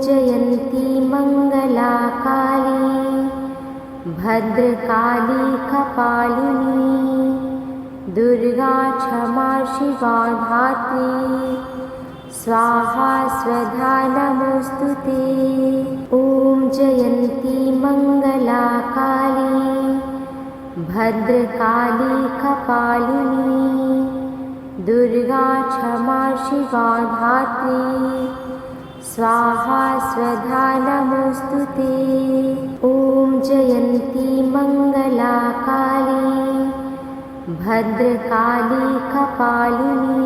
जयन्ती मङ्गला काली भद्रकाली कपालिनी दुर्गा क्षमा शिवा धात्री स्वाहा स्वधा नमोस्तुते। ॐ जयन्ती मङ्गला काली भद्रकाली कपालिनी दुर्गा क्षमा शिवा धात्री स्वाहा स्वधा नमोस्तुते। ॐ जयन्ती मङ्गला काली भद्रकाली कपालिनी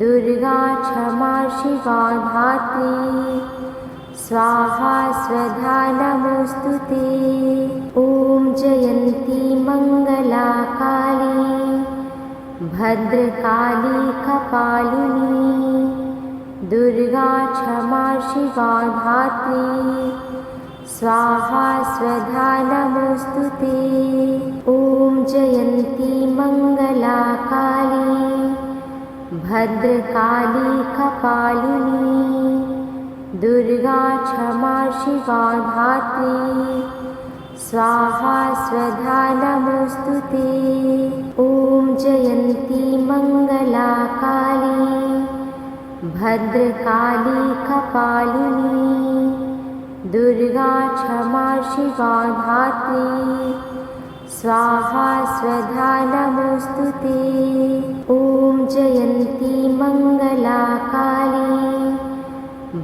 दुर्गा क्षमा शिवा धात्री स्वाहा स्वधा नमोस्तुते। ॐ जयन्ती मङ्गला काली भद्रकाली कपालिनी दुर्गा क्षमा शिवा धात्री स्वाहा स्वधा नमोस्तुते। ॐ जयन्ती मङ्गला काली भद्रकाली कपालिनी दुर्गा क्षमा शिवा धात्री स्वाहा स्वधा नमोस्तुते। ॐ जयन्ती मङ्गला काली भद्रकाली कपालिनी दुर्गा क्षमा शिवा धात्री स्वाहा स्वधा नमोस्तुते। ॐ जयन्ती मङ्गला काली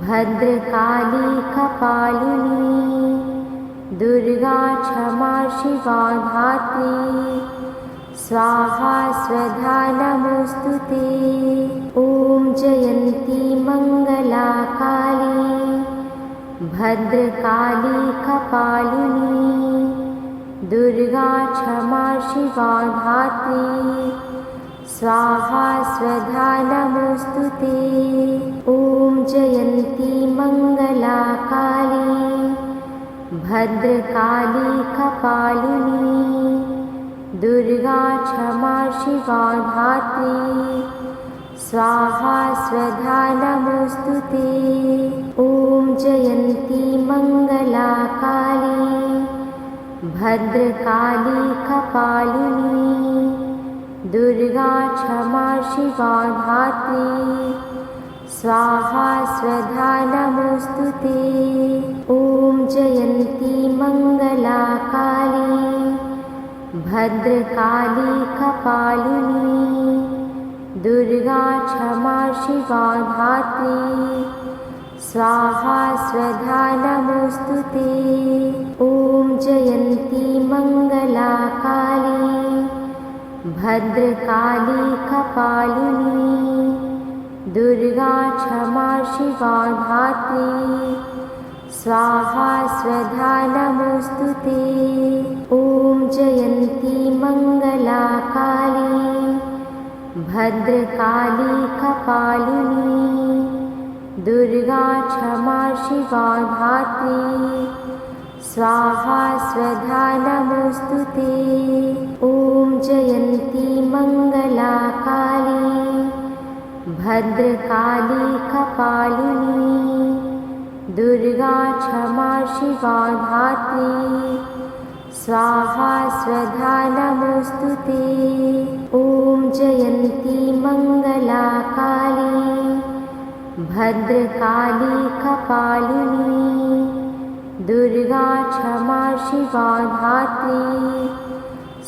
भद्रकाली कपालिनी दुर्गा क्षमा शिवा धात्री स्वाहा स्वधा नमोस्तुते। ॐ जयन्ती मङ्गला काली भद्रकाली कपालिनी दुर्गा क्षमा शिवा धात्री स्वाहा स्वधा नमोस्तुते। ॐ जयन्ती मङ्गला काली भद्रकाली कपालिनी दुर्गा क्षमा शिवा धात्री स्वाहा स्वधा नमोस्तुते। ॐ जयन्ती मङ्गला काली भद्रकाली कपालिनी दुर्गा क्षमा शिवा धात्री स्वाहा स्वधा नमोस्तुते। ॐ जयन्ती मङ्गला काली भद्रकाली कपालिनी दुर्गा क्षमा शिवा धात्री स्वाहा स्वधा नमोस्तुते। ॐ जयन्ती मङ्गला काली भद्रकाली कपालिनी दुर्गा क्षमा शिवा धात्री स्वाहा स्वधा नमोस्तुते। ॐ जयन्ती मङ्गला काली भद्रकाली कपालिनी दुर्गा क्षमा शिवा धात्री स्वाहा स्वधा नमोस्तुते। ॐ जयन्ती मङ्गला काली भद्रकाली कपालिनी दुर्गा क्षमा शिवा धात्री स्वाहा स्वधा नमोस्तुते। ॐ जयन्ती मङ्गला काली भद्रकाली कपालिनी दुर्गा क्षमा शिवा धात्री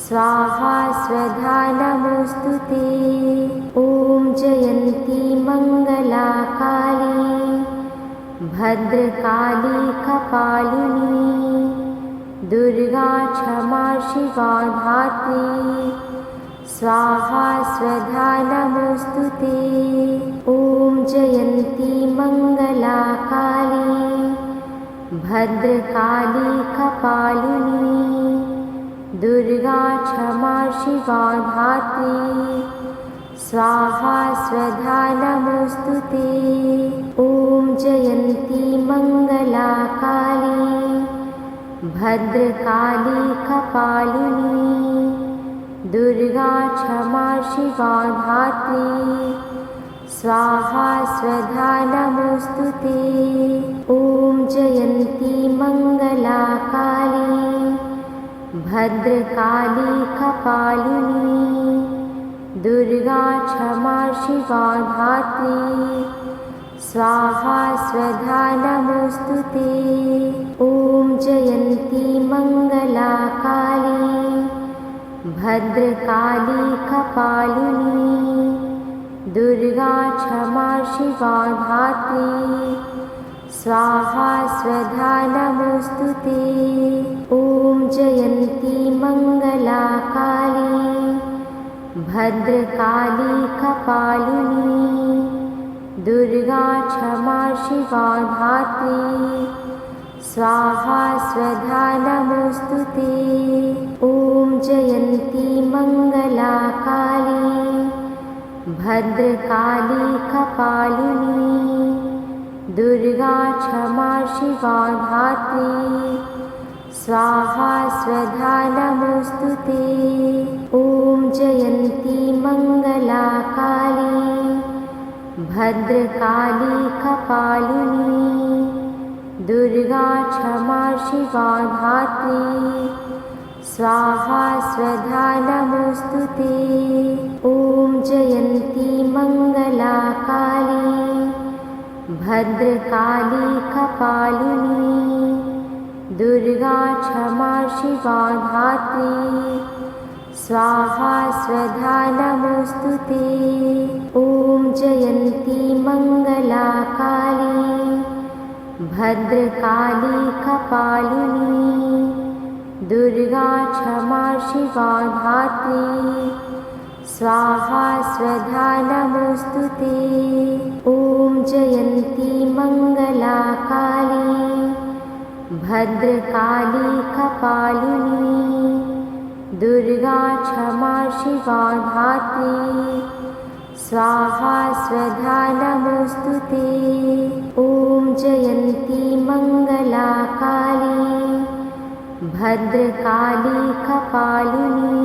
स्वाहा स्वधा नमोस्तुते। ॐ जयन्ती मङ्गला काली भद्रकाली कपालिनी दुर्गा क्षमा शिवा धात्री स्वाहा स्वधा नमोस्तुते। ॐ जयन्ती मङ्गला काली भद्रकाली कपालिनी दुर्गा क्षमा शिवा धात्री स्वाहा स्वधा नमोस्तुते। ॐ जयन्ती मङ्गला काली भद्रकाली कपालिनी दुर्गा क्षमा शिवा धात्री स्वाहा स्वधा नमोस्तुते। भद्रकाली कपालिनी दुर्गा क्षमा शिवा धात्री स्वाहा स्वधा नमोस्तुते। ॐ जयन्ती मंगला काली भद्रकाली कपालिनी दुर्गा क्षमा शिवा धात्री स्वाहा स्वधा नमोस्तुते। ॐ जयन्ती मंगला काली भद्रकाली कपालिनी दुर्गा क्षमा शिवा धात्री स्वाहा स्वधा नमोस्तुते। ॐ जयन्ती मंगला काली भद्रकाली कपालिनी दुर्गा क्षमा शिवा धात्री स्वाहा स्वधा नमोस्तुते। ॐ जयन्ती मंगला काली भद्रकाली कपालिनी दुर्गा क्षमा शिवा धात्री स्वाहा स्वधा नमोस्तुते। ॐ जयन्ती मंगला काली भद्रकाली कपालिनी दुर्गा क्षमा शिवा धात्री स्वाहा स्वधा नमोस्तुते। ॐ जयन्ती मंगला काली भद्रकाली कपालिनी दुर्गा क्षमा शिवा धात्री स्वाहा स्वधा नमोस्तुते। ॐ जयन्ती मंगला काली भद्रकाली कपालिनी दुर्गा क्षमा शिवा धात्री स्वाहा स्वधा नमोस्तुते। ॐ जयन्ती मंगला काली भद्रकाली कपालिनी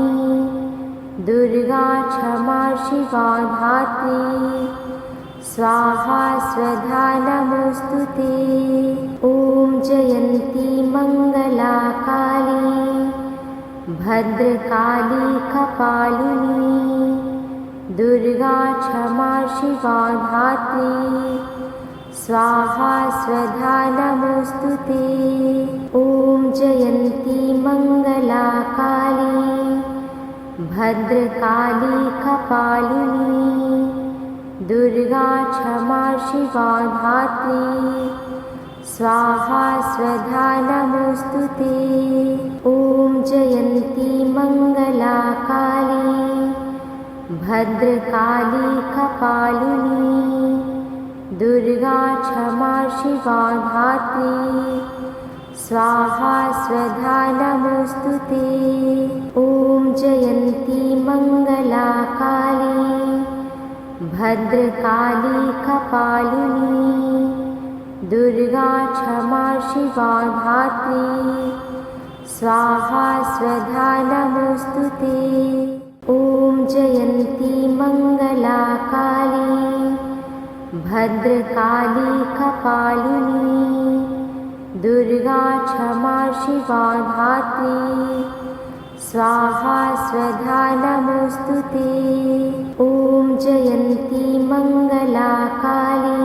दुर्गा क्षमा शिवा धात्री स्वाहा स्वधा नमोस्तुते। ॐ जयन्ती मंगला काली भद्रकाली कपालिनी दुर्गा क्षमा शिवा धात्री स्वाहा स्वधा नमोस्तुते। ॐ जयन्ती मंगला काली भद्रकाली कपालिनी दुर्गा क्षमा शिवा धात्री स्वाहा स्वधा नमोस्तुते। ॐ जयन्ती मंगला काली भद्रकाली कपालिनी दुर्गा क्षमा शिवा धात्री स्वाहा स्वधा नमोस्तुते। ॐ जयन्ती मंगला काली भद्रकाली कपालिनी दुर्गा क्षमा शिवा धात्री स्वाहा स्वधा नमोस्तुते। ॐ जयन्ती मंगला काली भद्रकाली कपालिनी दुर्गा क्षमा शिवा धात्री स्वाहा स्वधा नमोस्तुते। ॐ जयन्ती मंगला काली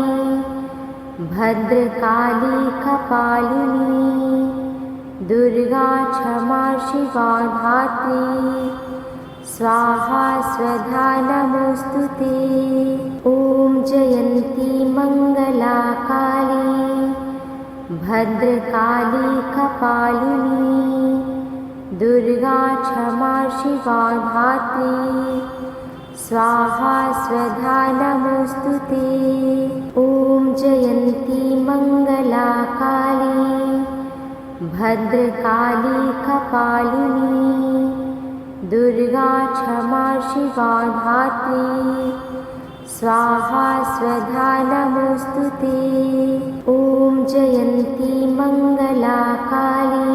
भद्रकाली कपालिनी दुर्गा क्षमा शिवा धात्री स्वाहा स्वधा नमोस्तुते। ॐ जयन्ती मंगला काली भद्रकाली कपालिनी दुर्गा क्षमा शिवा धात्री स्वाहा स्वधा नमोस्तुते। ॐ जयन्ती मंगला काली भद्रकाली कपालिनी दुर्गा क्षमा शिवा धात्री स्वाहा स्वधा नमोस्तुते। ॐ जयन्ती मंगला काली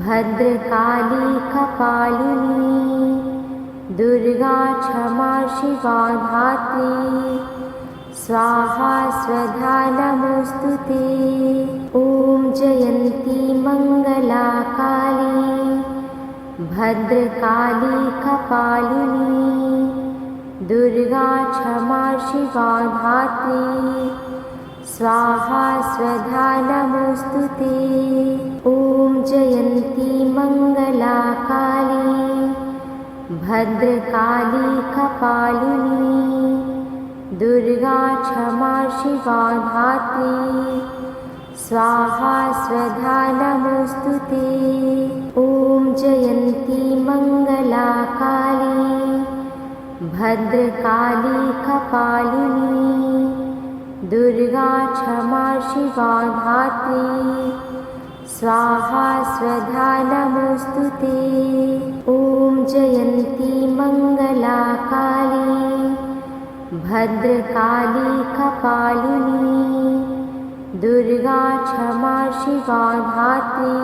भद्रकाली कपालिनी दुर्गा क्षमा शिवा धात्री स्वाहा स्वधा नमोस्तुते। ॐ जयन्ती मंगला काली भद्रकाली कपालिनी दुर्गा क्षमा शिवा धात्री स्वाहा स्वधा नमोस्तुते। ॐ जयन्ती मंगला काली भद्रकाली कपालिनी दुर्गा क्षमा शिवा धात्री स्वाहा स्वधा नमोस्तुते। ॐ जयन्ती मंगला काली भद्रकाली कपालिनी दुर्गा क्षमा शिवा धात्री स्वाहा स्वधा नमोस्तुते। ॐ जयन्ती मंगला काली भद्रकाली कपालिनी दुर्गा क्षमा शिवा धात्री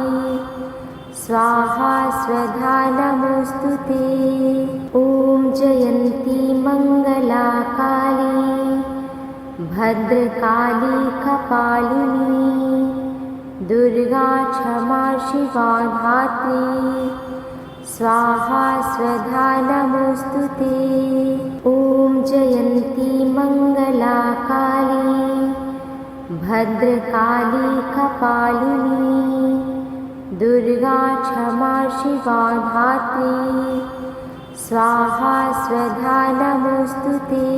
स्वाहा स्वधा नमोस्तुते। ॐ जयन्ती मंगला काली भद्रकाली कपालिनी दुर्गा क्षमा शिवा धात्री स्वाहा स्वधा नमोस्तुते। ॐ जयन्ती मंगला काली भद्रकाली कपालिनी दुर्गा क्षमा शिवा धात्री स्वाहा स्वधा नमोस्तुते।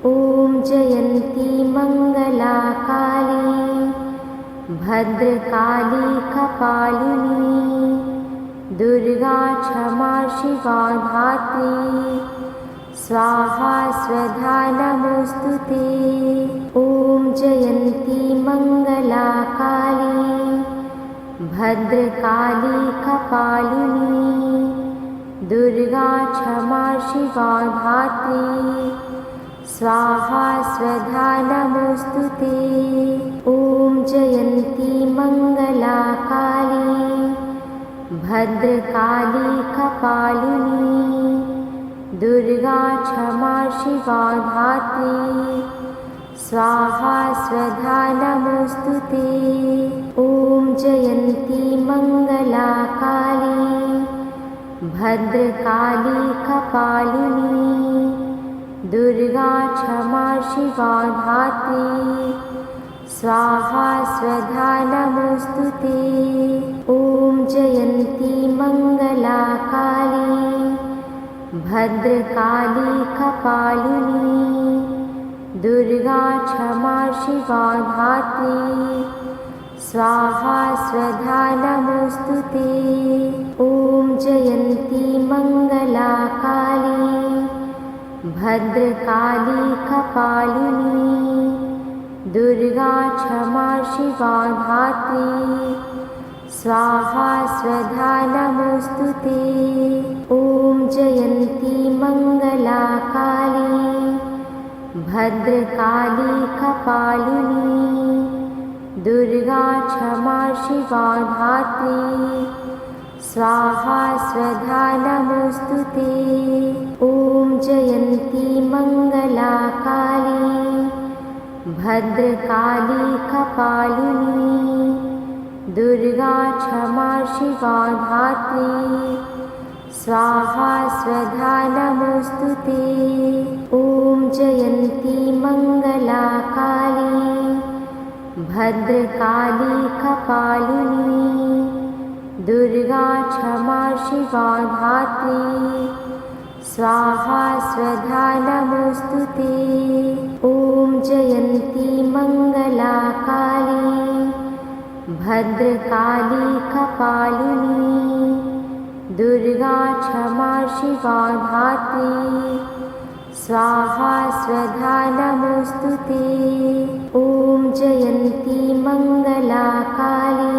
ॐ जयन्ती मंगला काली भद्रकाली कपालिनी दुर्गा क्षमा शिवा धात्री स्वाहा स्वधा नमोस्तुते। ॐ जयन्ती मंगला काली भद्रकाली कपालिनी दुर्गा क्षमा शिवा धात्री स्वाहा स्वधा नमोस्तुते। ॐ जयन्ती मंगला काली भद्रकाली कपालिनी दुर्गा क्षमा शिवा धात्री स्वाहा स्वधा नमोस्तुते। ॐ जयन्ती मंगला काली भद्रकाली कपालिनी दुर्गा क्षमा शिवा धात्री स्वाहा स्वधा नमोस्तुते। ॐ जयन्ती मंगला काली भद्रकाली कपालिनी दुर्गा क्षमा शिवा धात्री स्वाहा स्वधा नमोस्तुते। ॐ जयन्ती मंगला काली भद्रकाली कपालिनी दुर्गा क्षमा शिवा धात्री स्वाहा स्वधा नमोस्तुते। ॐ जयन्ती मंगला काली भद्रकाली कपालिनी दुर्गा क्षमा शिवा धात्री स्वाहा स्वधा नमोस्तुते। ॐ जयन्ती मंगला काली भद्रकाली कपालिनी दुर्गा क्षमा शिवा धात्री स्वाहा स्वधा नमोस्तुते। ॐ जयन्ती मंगला काली भद्रकाली कपालिनी दुर्गा क्षमा शिवा धात्री स्वाहा स्वधा नमोस्तुते। ॐ जयन्ती मंगला काली भद्रकाली कपालिनी दुर्गा क्षमा शिवा धात्री स्वाहा स्वधा नमोस्तुते। ॐ जयन्ती मंगला काली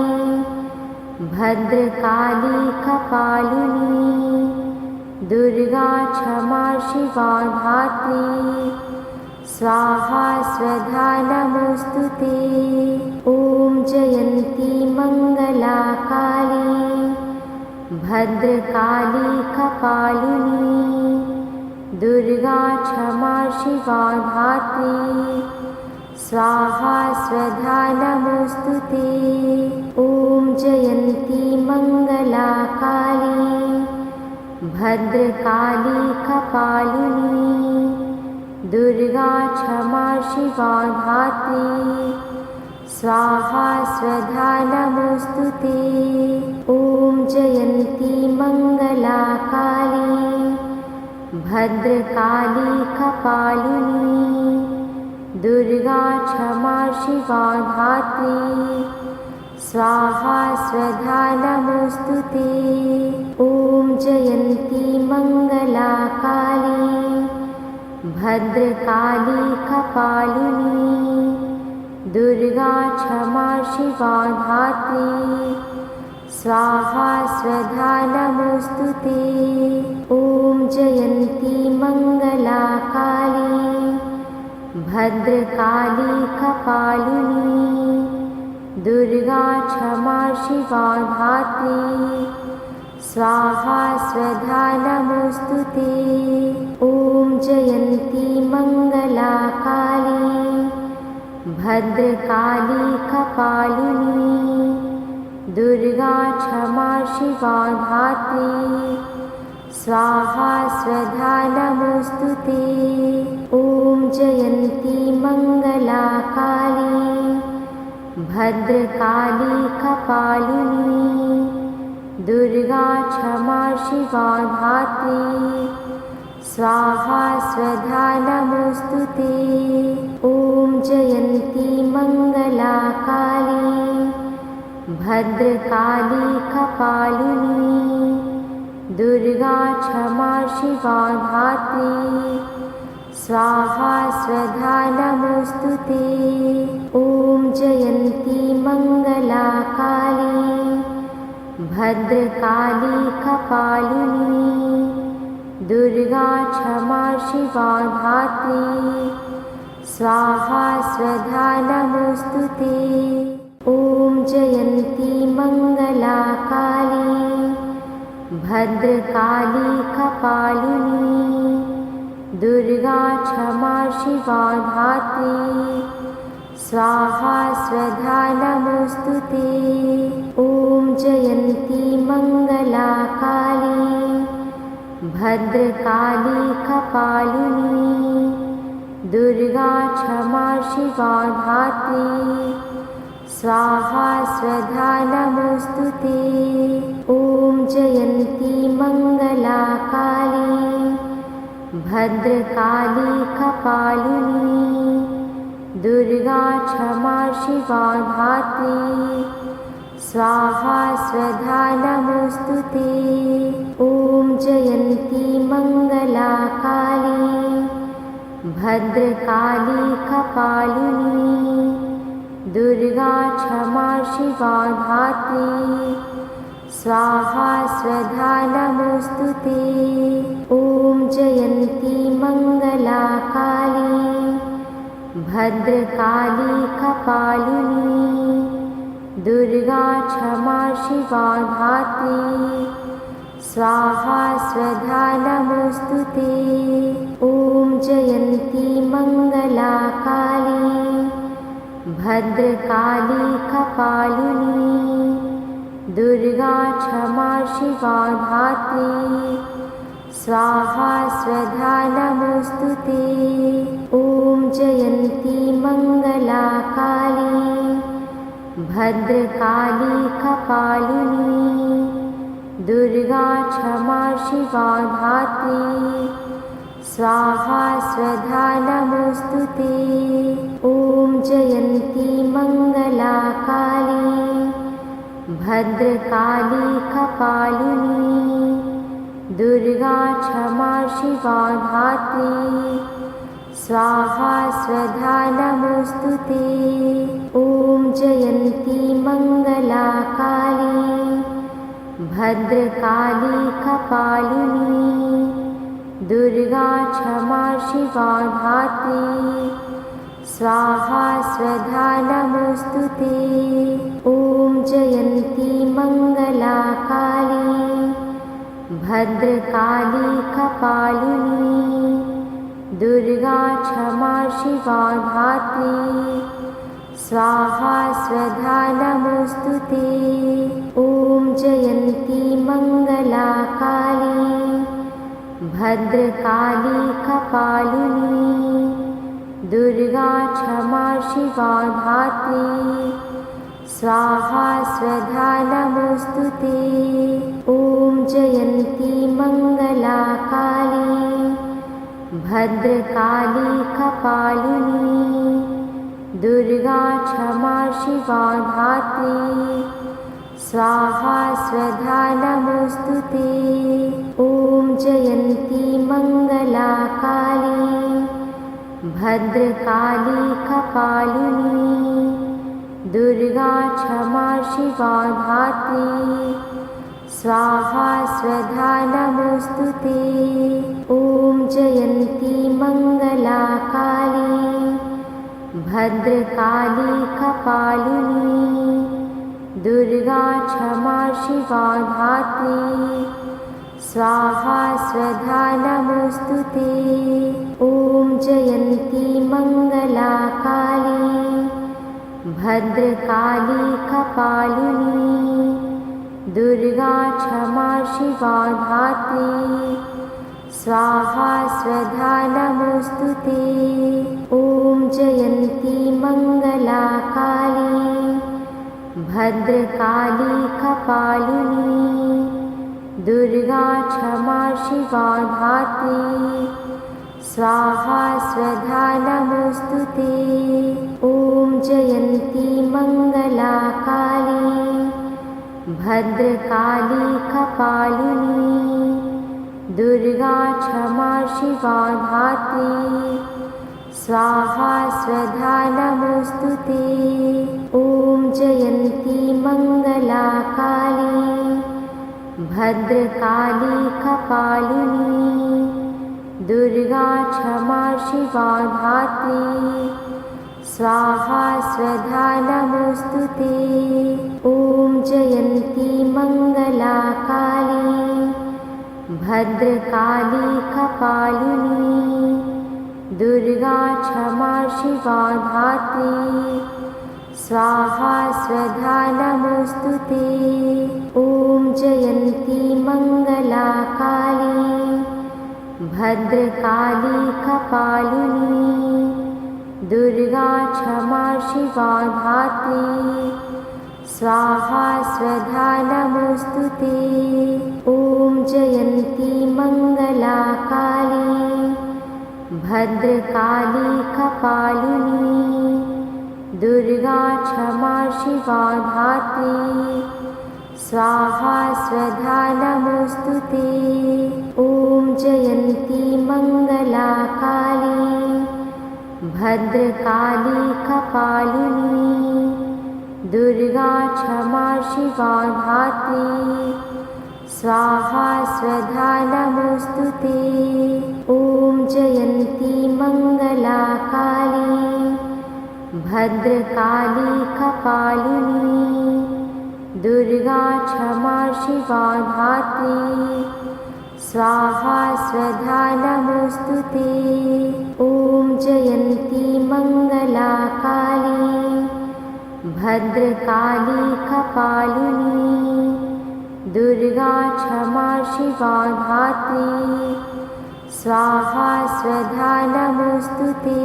भद्रकाली कपालिनी दुर्गा क्षमा शिवा धात्री स्वाहा स्वधा नमोस्तुते। ॐ जयन्ती मंगला काली भद्रकाली कपालिनी दुर्गा क्षमा शिवा धात्री स्वाहा स्वधा नमोस्तुते। ॐ जयन्ती मंगला काली भद्रकाली कपालिनी दुर्गा क्षमा शिवा धात्री स्वाहा स्वधा नमोस्तुते। ॐ जयन्ती मंगला काली भद्रकाली कपालिनी दुर्गा क्षमा शिवा धात्री स्वाहा स्वधा नमोस्तुते। ॐ जयन्ती मंगला काली भद्रकाली कपालिनी दुर्गा क्षमा शिवा धात्री स्वाहा स्वधा नमोस्तुते। ॐ जयन्ती मंगला काली भद्रकाली कपालिनी दुर्गा क्षमा शिवा धात्री स्वाहा स्वधा नमोस्तुते। ॐ जयन्ती मंगला काली भद्रकाली कपालिनी दुर्गा क्षमा शिवा धात्री स्वाहा स्वधा नमोस्तुते। ॐ जयन्ती मंगला काली भद्रकाली कपालिनी दुर्गा क्षमा शिवा धात्री स्वाहा स्वधा नमोस्तुते। ॐ जयन्ती मंगला काली भद्रकाली कपालिनी दुर्गा क्षमा शिवा धात्री स्वाहा स्वधा नमोस्तुते। ॐ जयन्ती मंगला काली भद्रकाली कपालिनी दुर्गा क्षमा शिवा धात्री स्वाहा स्वधा नमोस्तुते। ॐ जयन्ती मंगला काली भद्रकाली कपालिनी दुर्गा क्षमा शिवा धात्री स्वाहा स्वधा नमोस्तुते। ॐ जयन्ती मंगला काली भद्रकाली कपालिनी दुर्गा क्षमा शिवा धात्री स्वाहा स्वधा नमोस्तुते। ॐ जयन्ती मंगला काली भद्रकाली कपालिनी दुर्गा क्षमा शिवा धात्री स्वाहा स्वधा नमोस्तुते। ॐ जयन्ती मंगला काली भद्रकाली कपालिनी दुर्गा क्षमा शिवा धात्री स्वाहा स्वधा नमोस्तुते। ॐ जयन्ती मंगला काली भद्रकाली कपालिनी दुर्गा क्षमा शिवा धात्री स्वाहा स्वधा नमोस्तुते। ॐ जयन्ती मंगला काली भद्रकाली कपालिनी दुर्गा क्षमा शिवा धात्री स्वाहा स्वधा नमोस्तुते। ॐ जयन्ती मंगला काली भद्रकाली कपालिनी दुर्गा क्षमा शिवा धात्री स्वाहा स्वधा नमोस्तुते। ॐ जयन्ती मंगला काली भद्रकाली कपालिनी दुर्गा क्षमा शिवा धात्री स्वाहा स्वधा नमोस्तुते। ॐ जयन्ती मंगला काली भद्रकाली कपालिनी दुर्गा क्षमा शिवा धात्री स्वाहा स्वधा नमोस्तुते। ॐ जयन्ती मंगला काली भद्रकाली कपालिनी दुर्गा क्षमा शिवा धात्री स्वाहा स्वधा नमोस्तुते। ॐ जयन्ती मंगला काली भद्रकाली कपालिनी दुर्गा क्षमा शिवा धात्री स्वाहा स्वधा नमोस्तुते। ॐ जयन्ती मंगला काली भद्रकाली कपालिनी दुर्गा क्षमा शिवा धात्री स्वाहा स्वधा नमोस्तुते। ॐ जयन्ती मंगला काली भद्रकाली कपालिनी दुर्गा क्षमा शिवा धात्री स्वाहा स्वधा नमोस्तुते। ॐ जयन्ती मंगला काली भद्रकाली कपालिनी दुर्गा क्षमा शिवा धात्री स्वाहा स्वधा नमोस्तुते। ॐ जयन्ती मंगला काली भद्रकाली कपालिनी दुर्गा क्षमा शिवा धात्री स्वाहा स्वधा नमोस्तुते। ॐ जयन्ती मंगला काली भद्रकाली कपालिनी दुर्गा क्षमा शिवा धात्री स्वाहा स्वधा नमोस्तुते। ॐ जयन्ती मंगला काली भद्रकाली कपालिनी दुर्गा क्षमा शिवा धात्री स्वाहा स्वधा नमोस्तुते। ॐ जयन्ती मंगला काली भद्रकाली कपालिनी दुर्गा क्षमा शिवा धात्री स्वाहा स्वधा नमोस्तुते। ॐ जयन्ती मंगला काली भद्रकाली कपालिनी दुर्गा क्षमा शिवा धात्री स्वाहा स्वधा नमोस्तुते। ॐ जयन्ती मंगला काली भद्रकाली कपालिनी दुर्गा क्षमा शिवा धात्री स्वाहा स्वधा नमोस्तुते। ॐ जयन्ती मंगला काली भद्रकाली कपालिनी दुर्गा क्षमा शिवा धात्री स्वाहा स्वधा नमोस्तुते। ॐ जयन्ती मंगला काली भद्रकाली कपालिनी दुर्गा क्षमा शिवा धात्री स्वाहा स्वधा नमोस्तुते। ॐ जयन्ती मंगला काली भद्रकाली कपालिनी दुर्गा क्षमा शिवा धात्री स्वाहा स्वधा नमोस्तुते। ॐ जयन्ती मंगला काली भद्रकाली कपालिनी दुर्गा क्षमा शिवा धात्री स्वाहा स्वधा नमोस्तुते।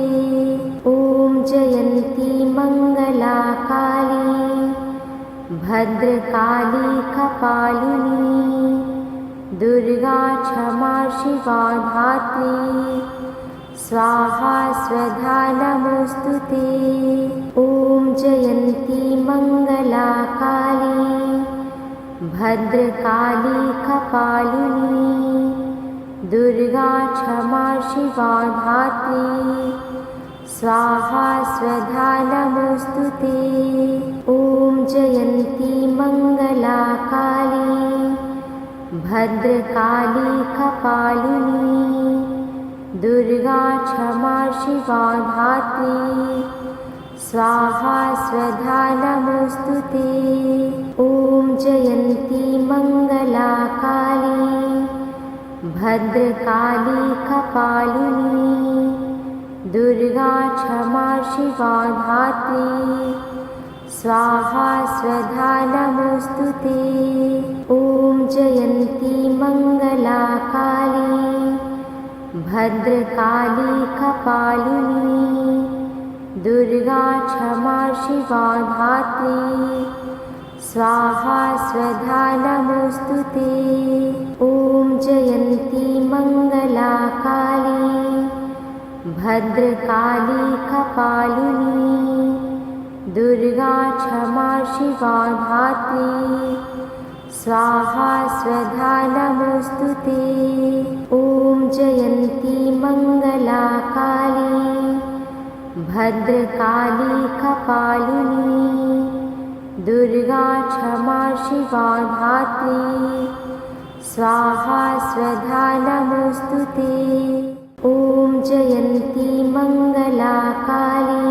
ॐ जयन्ती मंगला काली भद्रकाली कपालिनी दुर्गा क्षमा शिवा धात्री स्वाहा स्वधा नमोस्तुते। ॐ जयन्ती मंगला काली भद्रकाली कपालिनी दुर्गा क्षमा शिवा धात्री स्वाहा स्वधा नमोस्तुते। ॐ जयन्ती मंगला काली भद्रकाली कपालिनी दुर्गा क्षमा शिवा धात्री स्वाहा स्वधा नमोस्तुते। ॐ जयन्ती मंगला काली भद्रकाली कपालिनी दुर्गा क्षमा शिवा धात्री स्वाहा स्वधा नमोस्तुते। ॐ जयन्ती मंगला काली भद्रकाली कपालिनी दुर्गा क्षमा शिवा धात्री स्वाहा स्वधा नमोस्तुते। ॐ जयन्ती मंगला काली भद्रकाली कपालिनी दुर्गा क्षमा शिवा धात्री स्वाहा स्वधा नमोस्तुते। ॐ जयन्ती मंगला काली भद्रकाली कपालिनी दुर्गा क्षमा शिवा धात्री स्वाहा स्वधा नमोस्तुते। ॐ जयन्ती मंगला काली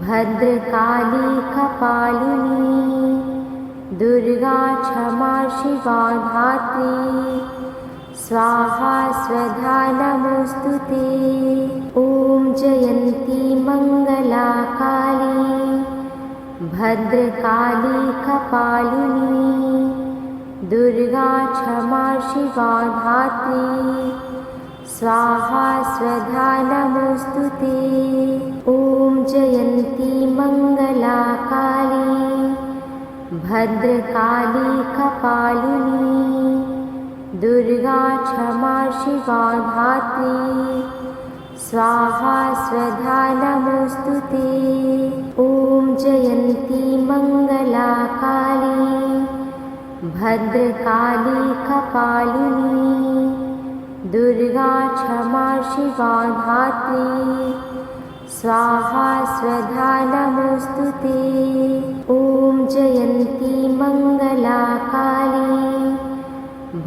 भद्रकाली कपालिनी दुर्गा क्षमा शिवा धात्री स्वाहा स्वधा नमोस्तुते। ॐ जयन्ती मंगला काली भद्रकाली कपालिनी दुर्गा क्षमा शिवा धात्री स्वाहा स्वधा नमोस्तुते। ॐ जयन्ती मंगला काली भद्रकाली कपालिनी दुर्गा क्षमा शिवा धात्री स्वाहा स्वधा नमोस्तुते। ॐ जयन्ती मंगला काली भद्रकाली कपालिनी दुर्गा क्षमा शिवा धात्री स्वाहा स्वधा नमोस्तुते। ॐ जयन्ती मंगला काली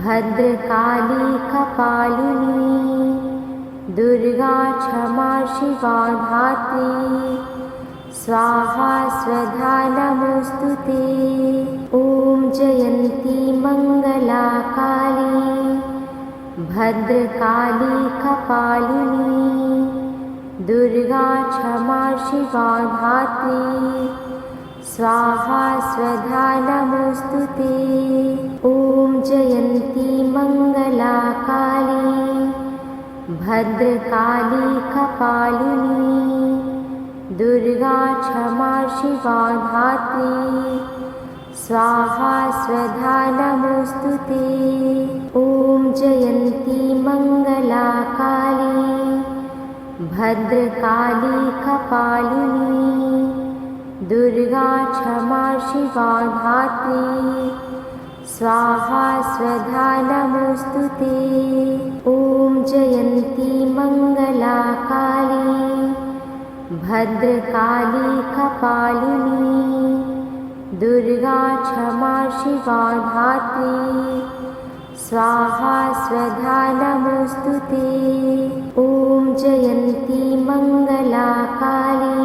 भद्रकाली कपालिनी दुर्गा क्षमा शिवा धात्री स्वाहा स्वधा नमोस्तुते। ॐ जयन्ती मंगला काली भद्रकाली कपालिनी दुर्गा क्षमा शिवा धात्री स्वाहा स्वधा नमोस्तुते। ॐ जयन्ती मंगला काली भद्रकाली कपालिनी दुर्गा क्षमा शिवा धात्री स्वाहा स्वधा नमोस्तुते। ॐ जयन्ती मंगला काली भद्रकाली कपालिनी दुर्गा क्षमा शिवा धात्री स्वाहा स्वधा नमोस्तुते। ॐ जयन्ती मंगला काली भद्रकाली कपालिनी दुर्गा क्षमा शिवा धात्री स्वाहा स्वधा नमोस्तुते। ॐ जयन्ती मंगला काली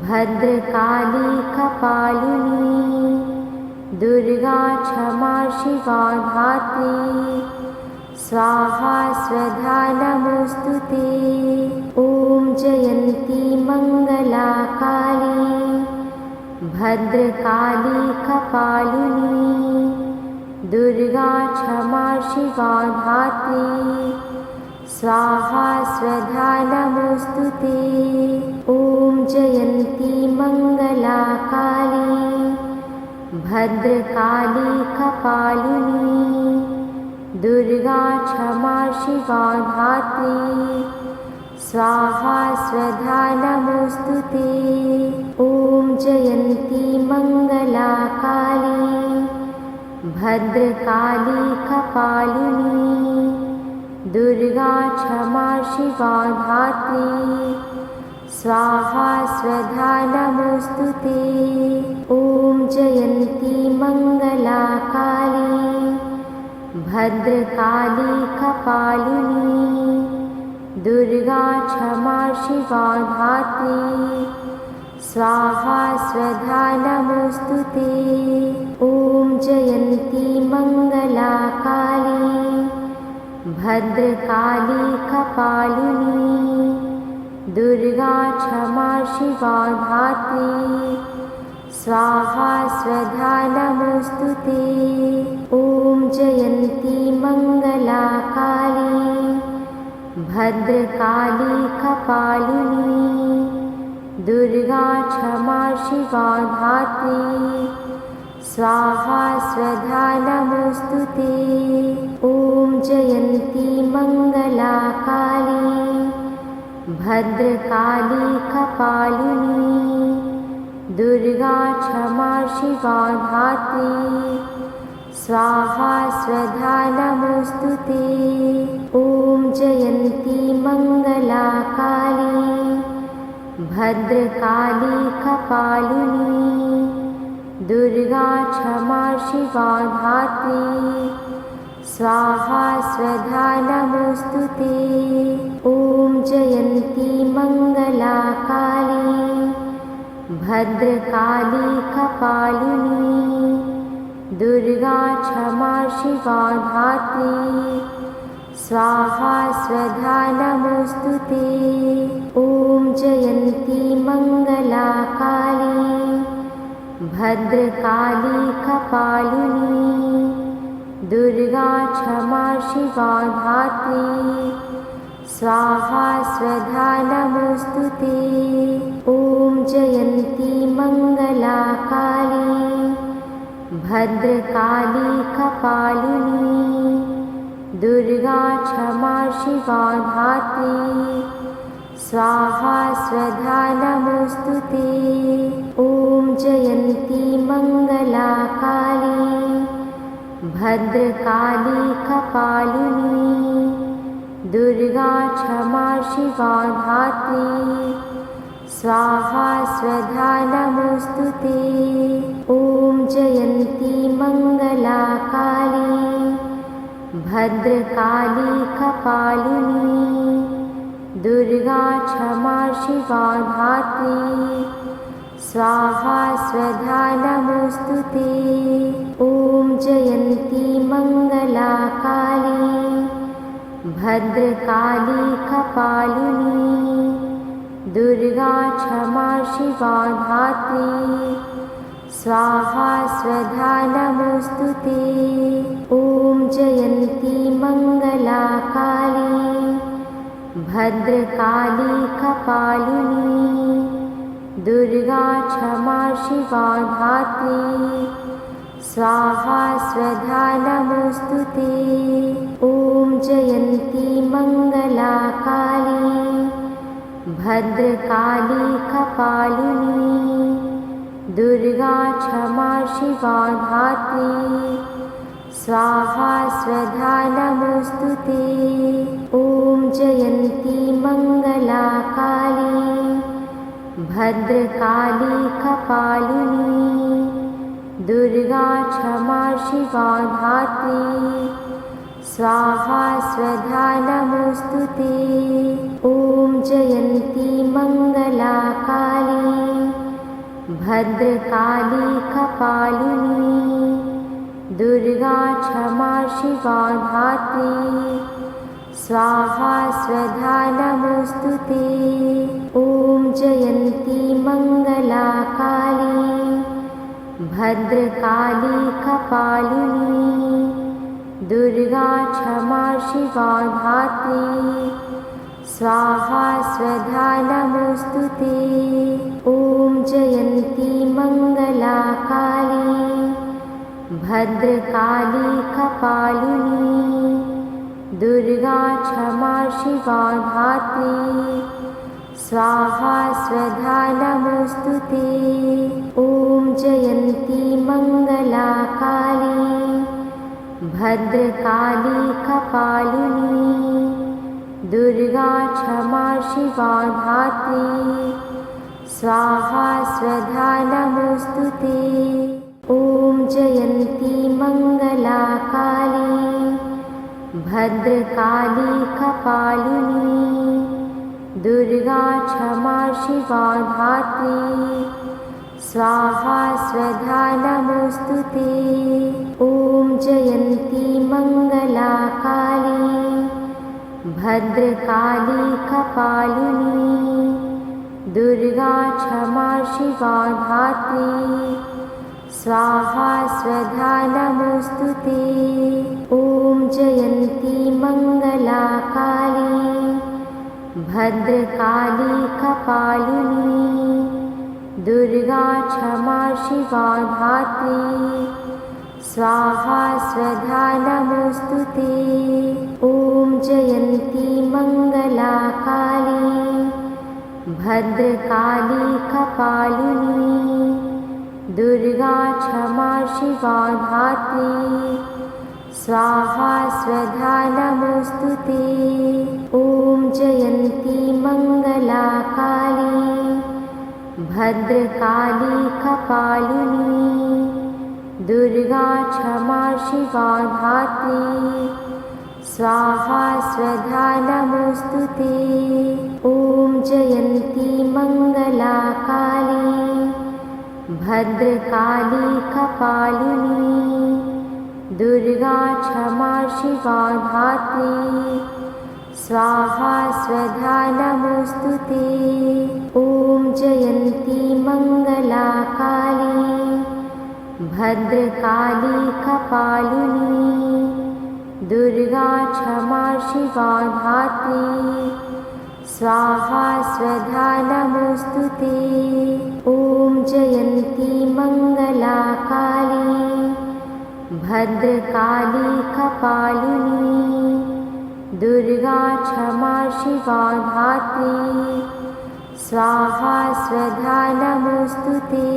भद्रकाली कपालिनी दुर्गा क्षमा शिवा धात्री स्वाहा स्वधा नमोस्तुते। ॐ जयन्ती मंगला काली भद्रकाली कपालिनी दुर्गा क्षमा शिवा धात्री स्वाहा स्वधा नमोस्तुते। ॐ जयन्ती मंगला काली भद्रकाली कपालिनी दुर्गा क्षमा शिवा धात्री स्वाहा स्वधा नमोस्तुते। ॐ जयन्ती मंगला काली भद्रकाली कपालिनी दुर्गा क्षमा शिवा धात्री स्वाहा स्वधा नमोस्तुते। ॐ जयन्ती मंगला काली भद्रकाली कपालिनी दुर्गा क्षमा शिवा धात्री स्वाहा स्वधा नमोस्तुते। ॐ जयन्ती मंगला काली भद्रकाली कपालिनी दुर्गा क्षमा शिवा धात्री स्वाहा स्वधा नमोस्तुते। ॐ जयन्ती मंगला काली भद्रकाली कपालिनी दुर्गा क्षमा शिवा धात्री स्वाहा स्वधा नमोस्तुते। ॐ जयन्ती मंगला काली भद्रकाली कपालिनी दुर्गा क्षमा शिवा धात्री स्वाहा स्वधा नमोस्तुते। ॐ जयन्ती मंगला काली भद्रकाली कपालिनी दुर्गा क्षमा शिवा धात्री स्वाहा स्वधा नमोस्तुते। ॐ जयन्ती मंगला काली भद्रकाली कपालिनी दुर्गा क्षमा शिवा धात्री स्वाहा स्वधा नमोस्तुते। ॐ जयन्ती मंगला काली भद्रकाली कपालिनी दुर्गा क्षमा शिवा धात्री स्वाहा स्वधा नमोस्तुते। ॐ जयन्ती मंगला काली भद्रकाली कपालिनी दुर्गा क्षमा शिवा धात्री स्वाहा स्वधा नमोस्तुते। ॐ जयन्ती मंगला काली भद्रकाली कपालिनी दुर्गा क्षमा शिवा धात्री स्वाहा स्वधा नमोस्तुते। ॐ जयन्ती मंगला काली भद्रकाली कपालिनी दुर्गा क्षमा शिवा धात्री स्वाहा स्वधा नमोस्तुते। ॐ जयन्ती मंगला काली भद्रकाली कपालिनी दुर्गा क्षमा शिवा धात्री स्वाहा स्वधा नमोस्तुते। ॐ जयन्ती मंगला काली भद्रकाली कपालिनी दुर्गा क्षमा शिवा धात्री स्वाहा स्वधा नमोस्तुते। ॐ जयन्ती मंगला काली भद्रकाली कपालिनी दुर्गा क्षमा शिवा धात्री स्वाहा स्वधा नमोस्तुते। ॐ जयन्ती मंगला काली भद्रकाली कपालिनी दुर्गा क्षमा शिवा धात्री स्वाहा स्वधा नमोस्तुते। ॐ जयन्ती मंगला काली भद्रकाली कपालिनी दुर्गा क्षमा शिवा धात्री स्वाहा स्वधा नमोस्तुते। ॐ जयन्ती मंगला काली भद्रकाली कपालिनी दुर्गा क्षमा शिवा धात्री स्वाहा स्वधा नमोस्तुते। ॐ जयन्ती मंगला काली भद्रकाली कपालिनी दुर्गा क्षमा शिवा धात्री स्वाहा स्वधा नमोस्तुते। ॐ जयन्ती मंगला काली भद्रकाली कपालिनी दुर्गा क्षमा शिवा धात्री स्वाहा स्वधा नमोस्तुते। ॐ जयन्ती मंगला काली भद्रकाली कपालिनी दुर्गा क्षमा शिवा धात्री स्वाहा स्वधा नमोस्तुते। ॐ जयन्ती मंगला काली भद्रकाली कपालिनी दुर्गा क्षमा शिवा धात्री स्वाहा स्वधा नमोऽस्तुते। ॐ जयन्ती मङ्गला काली भद्रकाली कपालिनी दुर्गा क्षमा शिवा धात्री स्वाहा स्वधा नमोऽस्तुते। ॐ जयन्ती मङ्गला काली भद्रकाली कपालिनी दुर्गा क्षमा शिवा धात्री स्वाहा स्वधा नमोऽस्तुते। ॐ जयन्ती मङ्गला काली भद्रकाली कपालिनी दुर्गा क्षमा शिवा धात्री स्वाहा स्वधा नमोऽस्तुते। ॐ जयन्ती मङ्गला काली भद्रकाली कपालिनी दुर्गा क्षमा शिवा धात्री स्वाहा स्वधा नमोऽस्तुते। ॐ जयन्ती मङ्गला काली भद्रकाली कपालिनी दुर्गा क्षमा शिवा धात्री स्वाहा स्वधा नमोऽस्तुते। ॐ जयन्ती मङ्गला काली भद्रकाली कपालिनी दुर्गा क्षमा शिवा धात्री स्वाहा स्वधा नमोऽस्तुते।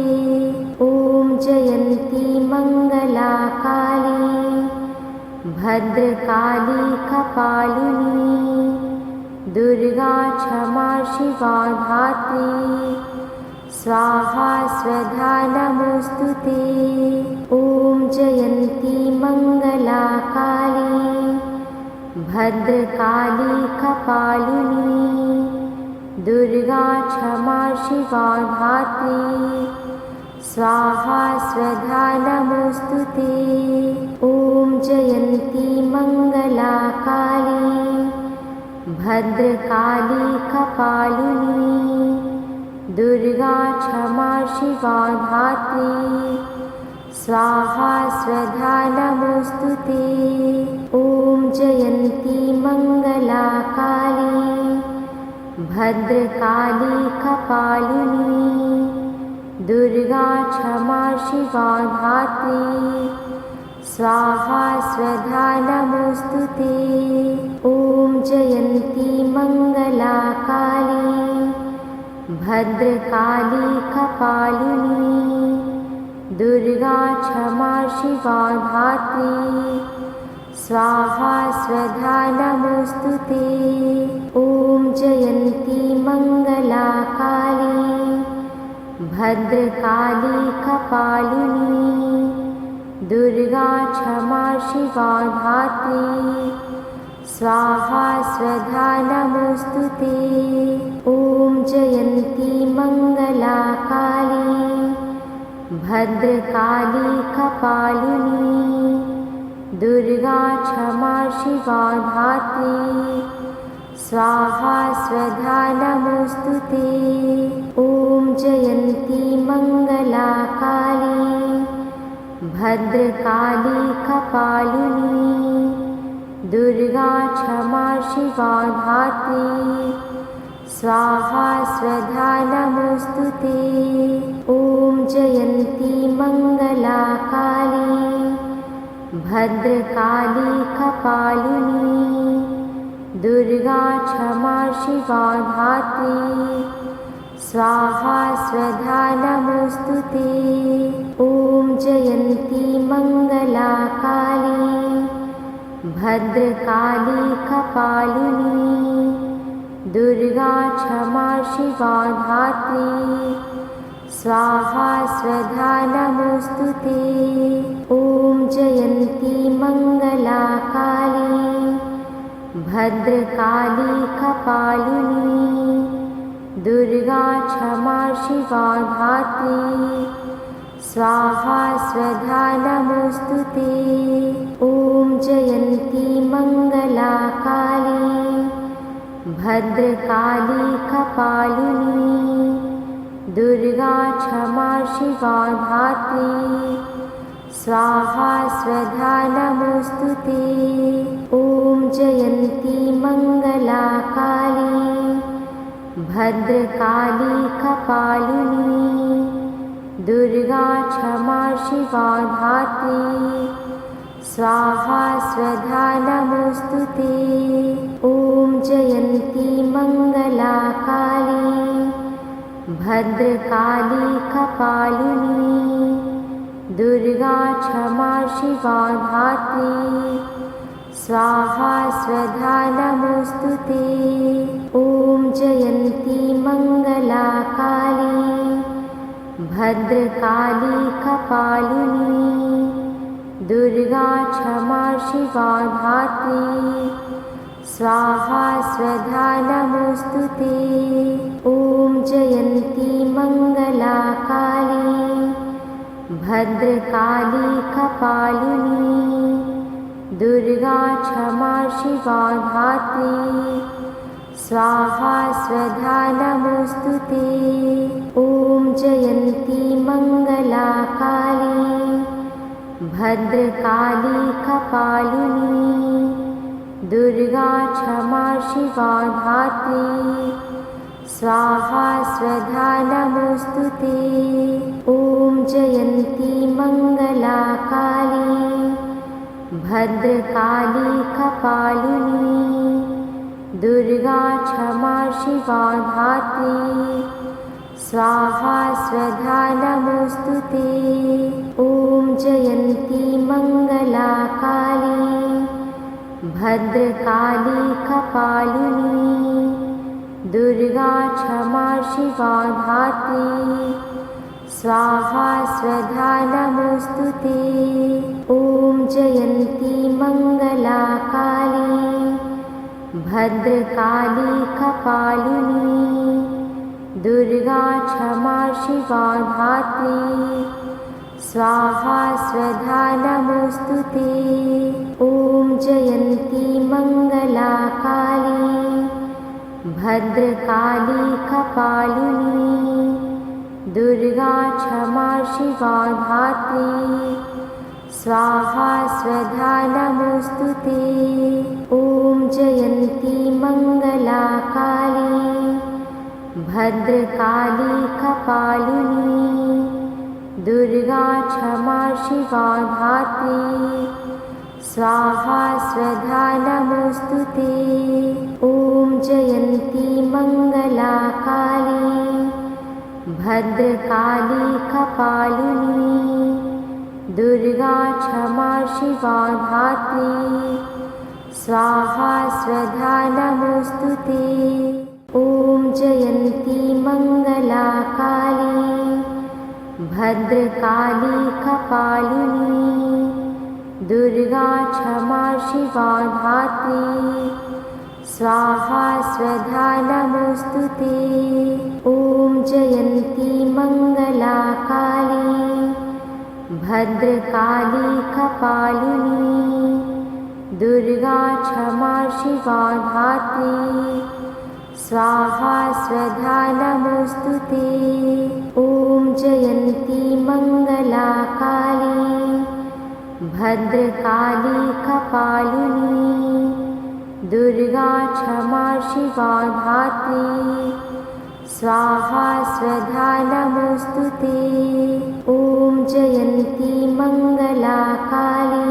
ॐ जयन्ती मङ्गला काली भद्रकाली कपालिनी दुर्गा क्षमा शिवा धात्री स्वाहा स्वधा नमोऽस्तुते। ॐ जयन्ती मङ्गला काली भद्रकाली कपालिनी दुर्गा क्षमा शिवा धात्री स्वाहा स्वधा नमोऽस्तुते। ॐ जयन्ती मङ्गला काली भद्रकाली कपालिनी दुर्गा क्षमा शिवा धात्री स्वाहा स्वधा नमोऽस्तुते। ॐ जयन्ती मङ्गला काली भद्रकाली कपालिनी दुर्गा क्षमा शिवा धात्री स्वाहा स्वधा नमोऽस्तुते। ॐ जयन्ती मङ्गला काली भद्रकाली कपालिनी दुर्गा क्षमा शिवा धात्री स्वाहा स्वधा नमोऽस्तुते। ॐ जयन्ती मङ्गला काली भद्रकाली कपालिनी दुर्गा क्षमा शिवा धात्री स्वाहा स्वधा नमोऽस्तुते। ॐ जयन्ती मङ्गला काली भद्रकाली कपालिनी दुर्गा क्षमा शिवा धात्री स्वाहा स्वधा नमोऽस्तुते। ॐ जयन्ती मङ्गला काली भद्रकाली कपालिनी दुर्गा क्षमा शिवा धात्री स्वाहा स्वधा नमोऽस्तुते। ॐ जयन्ती मङ्गला काली भद्रकाली कपालिनी दुर्गा क्षमा शिवा धात्री स्वाहा स्वधा नमोऽस्तुते। ॐ जयन्ती मङ्गला काली भद्रकाली कपालिनी दुर्गा क्षमा शिवा धात्री स्वाहा स्वधा नमोऽस्तुते। ॐ जयन्ती मङ्गला काली भद्रकाली कपालिनी दुर्गा क्षमा शिवा धात्री स्वाहा स्वधा नमोऽस्तुते। ॐ जयन्ती मङ्गला काली भद्रकाली कपालिनी दुर्गा क्षमा शिवा धात्री स्वाहा स्वधा नमोस्तुते। ॐ जयन्ती मंगला काली भद्रकाली कपालिनी दुर्गा क्षमा शिवा धात्री स्वाहा स्वधा नमोस्तुते। ॐ जयन्ती मंगला काली भद्रकाली कपालिनी दुर्गा क्षमा शिवा धात्री स्वाहा स्वधा नमोस्तुते। ॐ जयन्ती मंगला काली भद्रकाली कपालिनी दुर्गा क्षमा शिवा धात्री स्वाहा स्वधा नमोस्तुते। ॐ जयन्ती मंगला काली भद्रकाली कपालिनी दुर्गा क्षमा शिवा धात्री स्वाहा स्वधा नमोस्तुते। ॐ जयन्ती मंगला काली भद्रकाली कपालिनी दुर्गा क्षमा शिवा धात्री स्वाहा स्वधा नमोस्तुते। ॐ जयन्ती मंगला काली भद्रकाली कपालिनी दुर्गा क्षमा शिवा धात्री स्वाहा स्वधा नमोस्तुते। ॐ जयन्ती मंगला काली भद्रकाली कपालिनी दुर्गा क्षमा शिवा धात्री स्वाहा स्वधा नमोस्तुते। ॐ जयन्ती मंगला काली भद्रकाली कपालिनी दुर्गा क्षमा शिवा धात्री स्वाहा स्वधा नमोस्तुते। ॐ जयन्ती मंगला काली भद्रकाली कपालिनी दुर्गा क्षमा शिवा धात्री स्वाहा स्वधा नमोस्तुते। ॐ जयन्ती मंगला काली भद्रकाली कपालिनी दुर्गा क्षमा शिवा धात्री स्वाहा स्वधा नमोस्तुते। ॐ जयन्ती मंगला काली भद्रकाली कपालिनी दुर्गा क्षमा शिवा धात्री स्वाहा स्वधा नमोस्तुते। ॐ जयन्ती मंगला काली भद्रकाली कपालिनी दुर्गा क्षमा शिवा धात्री स्वाहा स्वधा नमोस्तुते। ॐ जयन्ती मंगला काली भद्रकाली कपालिनी दुर्गा क्षमा शिवा धात्री स्वाहा स्वधा नमोस्तुते। ॐ जयन्ती मंगला काली भद्रकाली कपालिनी दुर्गा क्षमा शिवा धात्री स्वाहा स्वधा नमोस्तुते। ॐ जयन्ती मंगला काली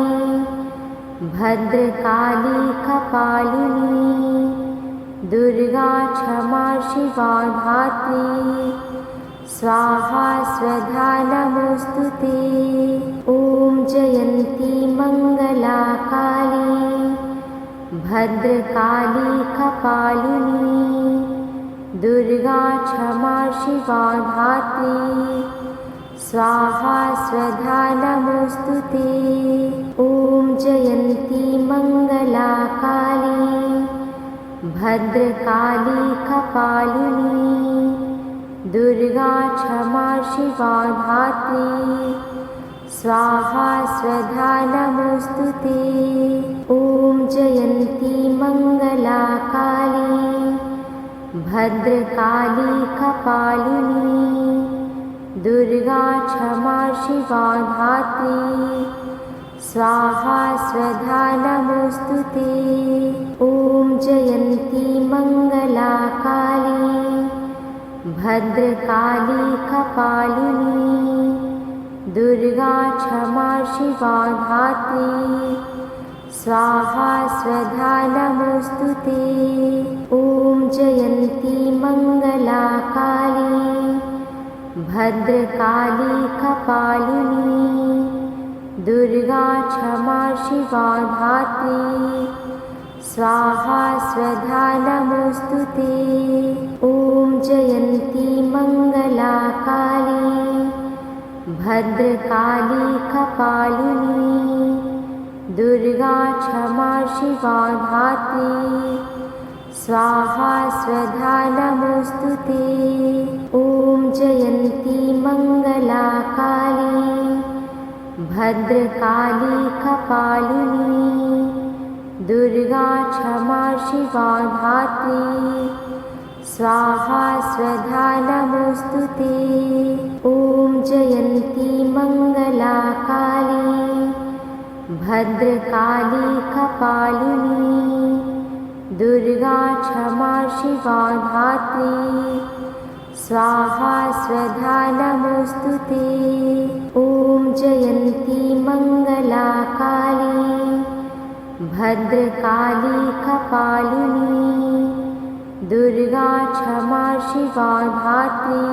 भद्रकाली कपालिनी दुर्गा क्षमा शिवा धात्री स्वाहा स्वधा नमोस्तुते। ॐ जयन्ती मंगला काली भद्रकाली कपालिनी दुर्गा क्षमा शिवा धात्री स्वाहा स्वधा नमोस्तुते। ॐ जयन्ती मंगला काली भद्रकाली कपालिनी दुर्गा क्षमा शिवा धात्री स्वाहा स्वधा नमोस्तुते। ॐ जयन्ती मंगला काली भद्रकाली कपालिनी दुर्गा क्षमा शिवा धात्री स्वाहा स्वधा नमोस्तुते। ॐ जयन्ती मंगला काली भद्रकाली कपालिनी दुर्गा क्षमा शिवा धात्री स्वाहा स्वधा नमोस्तुते। ॐ जयन्ती मंगला काली भद्रकाली कपालिनी दुर्गा क्षमा शिवा धात्री स्वाहा स्वधा नमोस्तुते। ॐ जयन्ती मंगला काली भद्रकाली कपालिनी दुर्गा क्षमा शिवा धात्री स्वाहा स्वधा नमोस्तुते। ॐ जयन्ती मंगला काली भद्रकाली कपालिनी दुर्गा क्षमा शिवा धात्री स्वाहा स्वधा नमोस्तुते। ॐ जयन्ती मंगला काली भद्रकाली कपालिनी दुर्गा क्षमा शिवा धात्री स्वाहा स्वधा नमोस्तुते। ॐ जयन्ती मंगला काली भद्रकाली कपालिनी दुर्गा क्षमा शिवा धात्री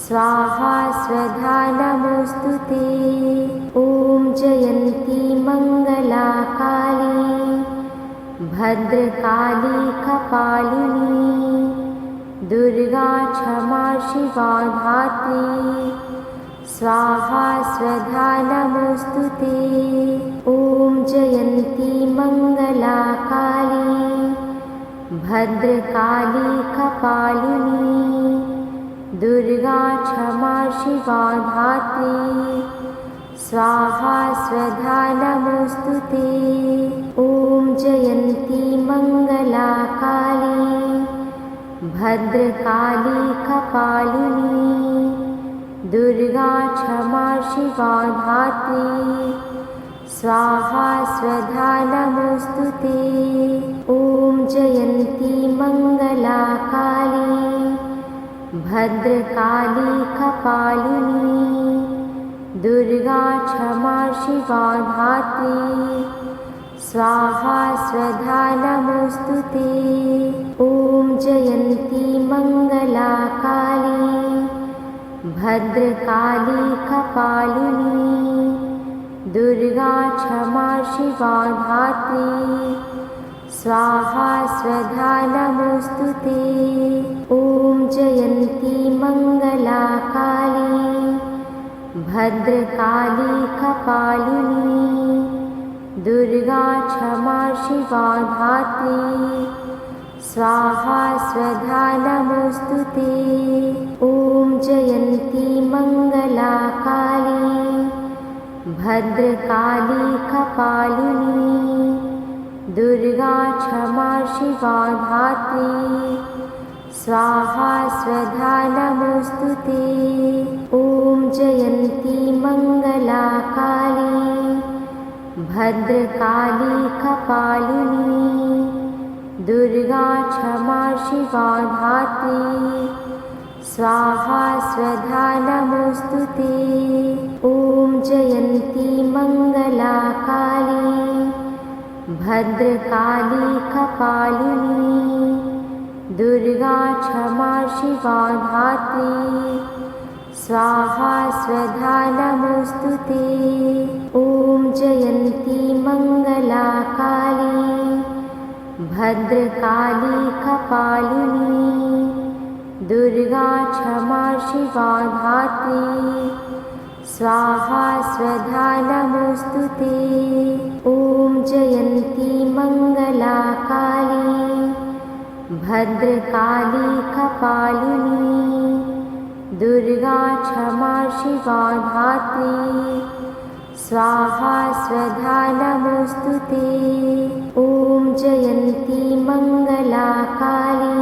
स्वाहा स्वधा नमोस्तुते। ॐ जयन्ती मंगला काली भद्रकाली कपालिनी दुर्गा क्षमा शिवा धात्री स्वाहा स्वधा नमोस्तुते। ॐ जयन्ती मंगला काली भद्रकाली कपालिनी दुर्गा क्षमा शिवा धात्री स्वाहा स्वधा नमोस्तुते। ॐ जयन्ती मंगला काली भद्रकाली कपालिनी दुर्गा क्षमा शिवा धात्री स्वाहा स्वधा नमोस्तुते। ॐ जयन्ती मंगला काली भद्रकाली कपालिनी दुर्गा क्षमा शिवा धात्री स्वाहा स्वधा नमोस्तुते। ॐ जयन्ती मंगला काली भद्रकाली कपालिनी दुर्गा क्षमा शिवा धात्री स्वाहा स्वधा नमोस्तुते। ॐ जयन्ती मंगला काली भद्रकाली कपालिनी दुर्गा क्षमा शिवा धात्री स्वाहा स्वधा नमोस्तुते। ॐ जयन्ती मंगला काली भद्रकाली कपालिनी दुर्गा क्षमा शिवा धात्री स्वाहा स्वधा नमोस्तुते। ॐ जयन्ती मंगला काली भद्रकाली कपालिनी दुर्गा क्षमा शिवा धात्री स्वाहा स्वधा नमोस्तुते। ॐ जयन्ती मंगला काली भद्रकाली कपालिनी दुर्गा क्षमा शिवा धात्री स्वाहा स्वधा नमोस्तुते। ॐ जयन्ती मंगला काली भद्रकाली कपालिनी दुर्गा क्षमा शिवा धात्री स्वाहा स्वधा नमोस्तुते। ॐ जयन्ती मंगला काली भद्रकाली कपालिनी दुर्गा क्षमा शिवा धात्री स्वाहा स्वधा नमोस्तुते। ॐ जयन्ती मंगला काली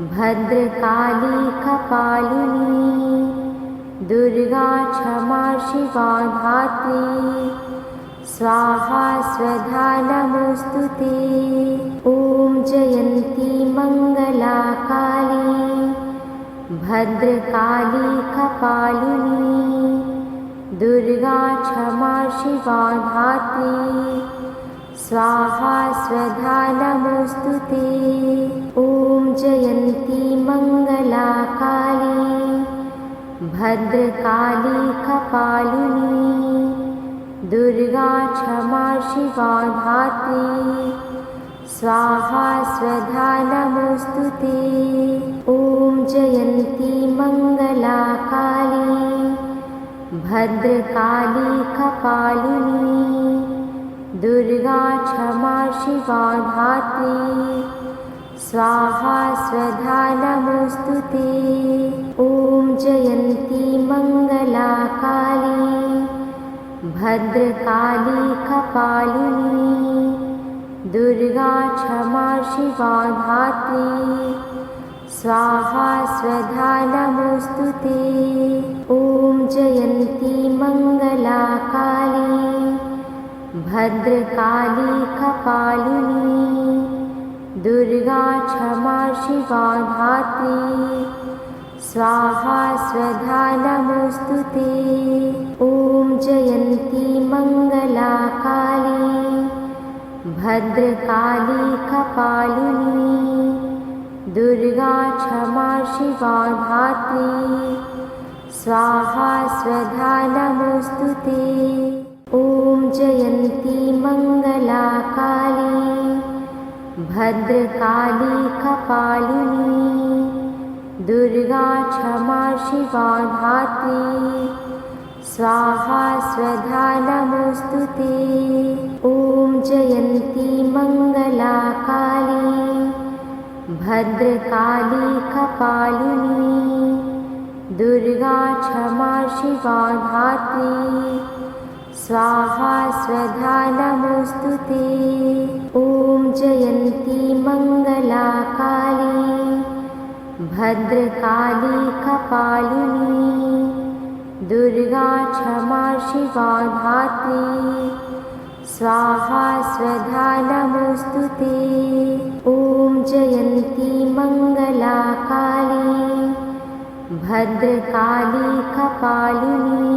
भद्रकाली कपालिनी दुर्गा क्षमा शिवा धात्री स्वाहा स्वधा नमोस्तुते। ॐ जयन्ती मंगला काली भद्रकाली कपालिनी दुर्गा क्षमा शिवा धात्री स्वाहा स्वधा नमोस्तुते। ॐ जयन्ती मंगला काली भद्रकाली कपालिनी दुर्गा क्षमा शिवा धात्री स्वाहा स्वधा नमोस्तुते। ॐ जयन्ती मंगला काली भद्रकाली कपालिनी दुर्गा क्षमा शिवा धात्री स्वाहा स्वधा नमोस्तुते। ॐ जयन्ती मंगला काली भद्रकाली कपालिनी दुर्गा क्षमा शिवा धात्री स्वाहा स्वधा नमोस्तुते। ॐ जयन्ती मंगला काली भद्रकाली कपालिनी दुर्गा क्षमा शिवा धात्री स्वाहा स्वधा नमोस्तुते। ॐ जयन्ती मंगला काली भद्रकाली कपालिनी दुर्गा क्षमा शिवा धात्री स्वाहा स्वधा नमोस्तुते। ॐ जयन्ती मंगला काली भद्रकाली कपालिनी दुर्गा क्षमा शिवा धात्री स्वाहा स्वधा नमोस्तुते। ॐ जयन्ती मंगला काली भद्रकाली कपालिनी दुर्गा क्षमा शिवा धात्री स्वाहा स्वधा नमोस्तुते। ॐ जयन्ती मंगला काली भद्रकाली कपालिनी दुर्गा क्षमा शिवा धात्री स्वाहा स्वधा नमोस्तुते। ॐ जयन्ती मंगला काली भद्रकाली कपालिनी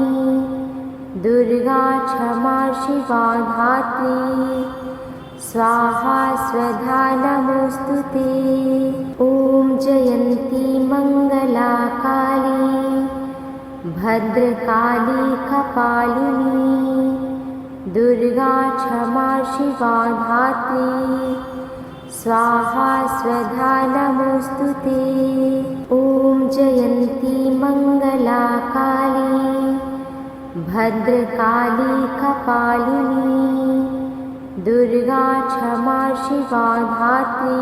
दुर्गा क्षमा शिवा धात्री स्वाहा स्वधा नमोस्तुते। ॐ जयन्ती मंगला काली भद्रकाली कपालिनी दुर्गा क्षमा शिवा धात्री स्वाहा स्वधा नमोस्तुते। ॐ जयन्ती मंगला काली भद्रकाली कपालिनी दुर्गा क्षमा शिवा धात्री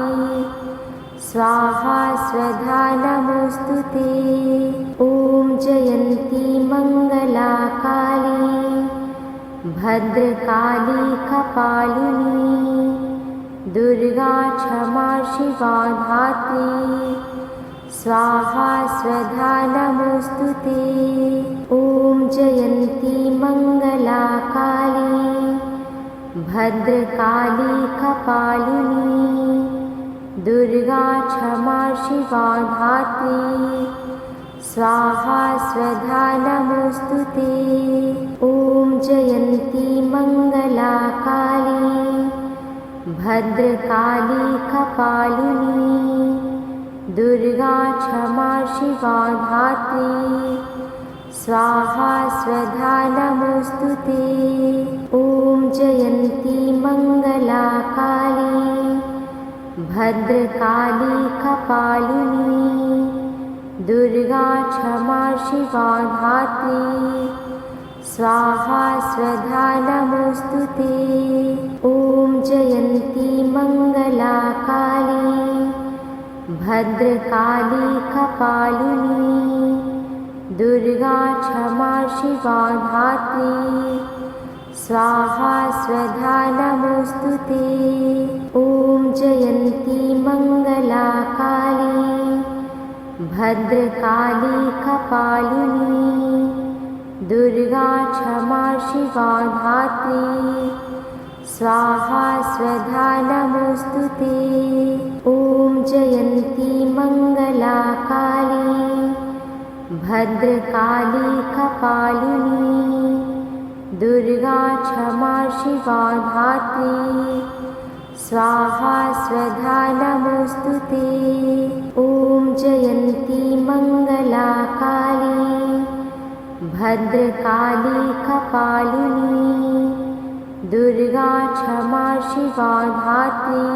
स्वाहा स्वधा नमोस्तुते। ॐ जयन्ती मंगला काली भद्रकाली कपालिनी दुर्गा क्षमा शिवा धात्री स्वाहा स्वधा नमोस्तुते। ॐ जयन्ती मंगला काली भद्रकाली कपालिनी दुर्गा क्षमा शिवा धात्री स्वाहा स्वधा नमोस्तुते। ॐ जयन्ती मंगला काली भद्रकाली कपालिनी दुर्गा क्षमा शिवा धात्री स्वाहा स्वधा नमोस्तुते। ॐ जयन्ती मंगला काली भद्रकाली कपालिनी दुर्गा क्षमा शिवा धात्री स्वाहा स्वधा नमोस्तुते। ॐ जयन्ती मंगला काली भद्रकाली कपालिनी दुर्गा क्षमा शिवा धात्री स्वाहा स्वधा नमोऽस्तु ते। ॐ जयन्ती मङ्गला काली भद्रकाली कपालिनी दुर्गा क्षमा शिवा धात्री स्वाहा स्वधा नमोऽस्तु ते। ॐ जयन्ती मङ्गला काली भद्रकाली कपालिनी दुर्गा क्षमा शिवा धात्री स्वाहा स्वधा नमोऽस्तु ते। ॐ जयन्ती मङ्गला काली भद्रकाली कपालिनी दुर्गा क्षमा शिवा धात्री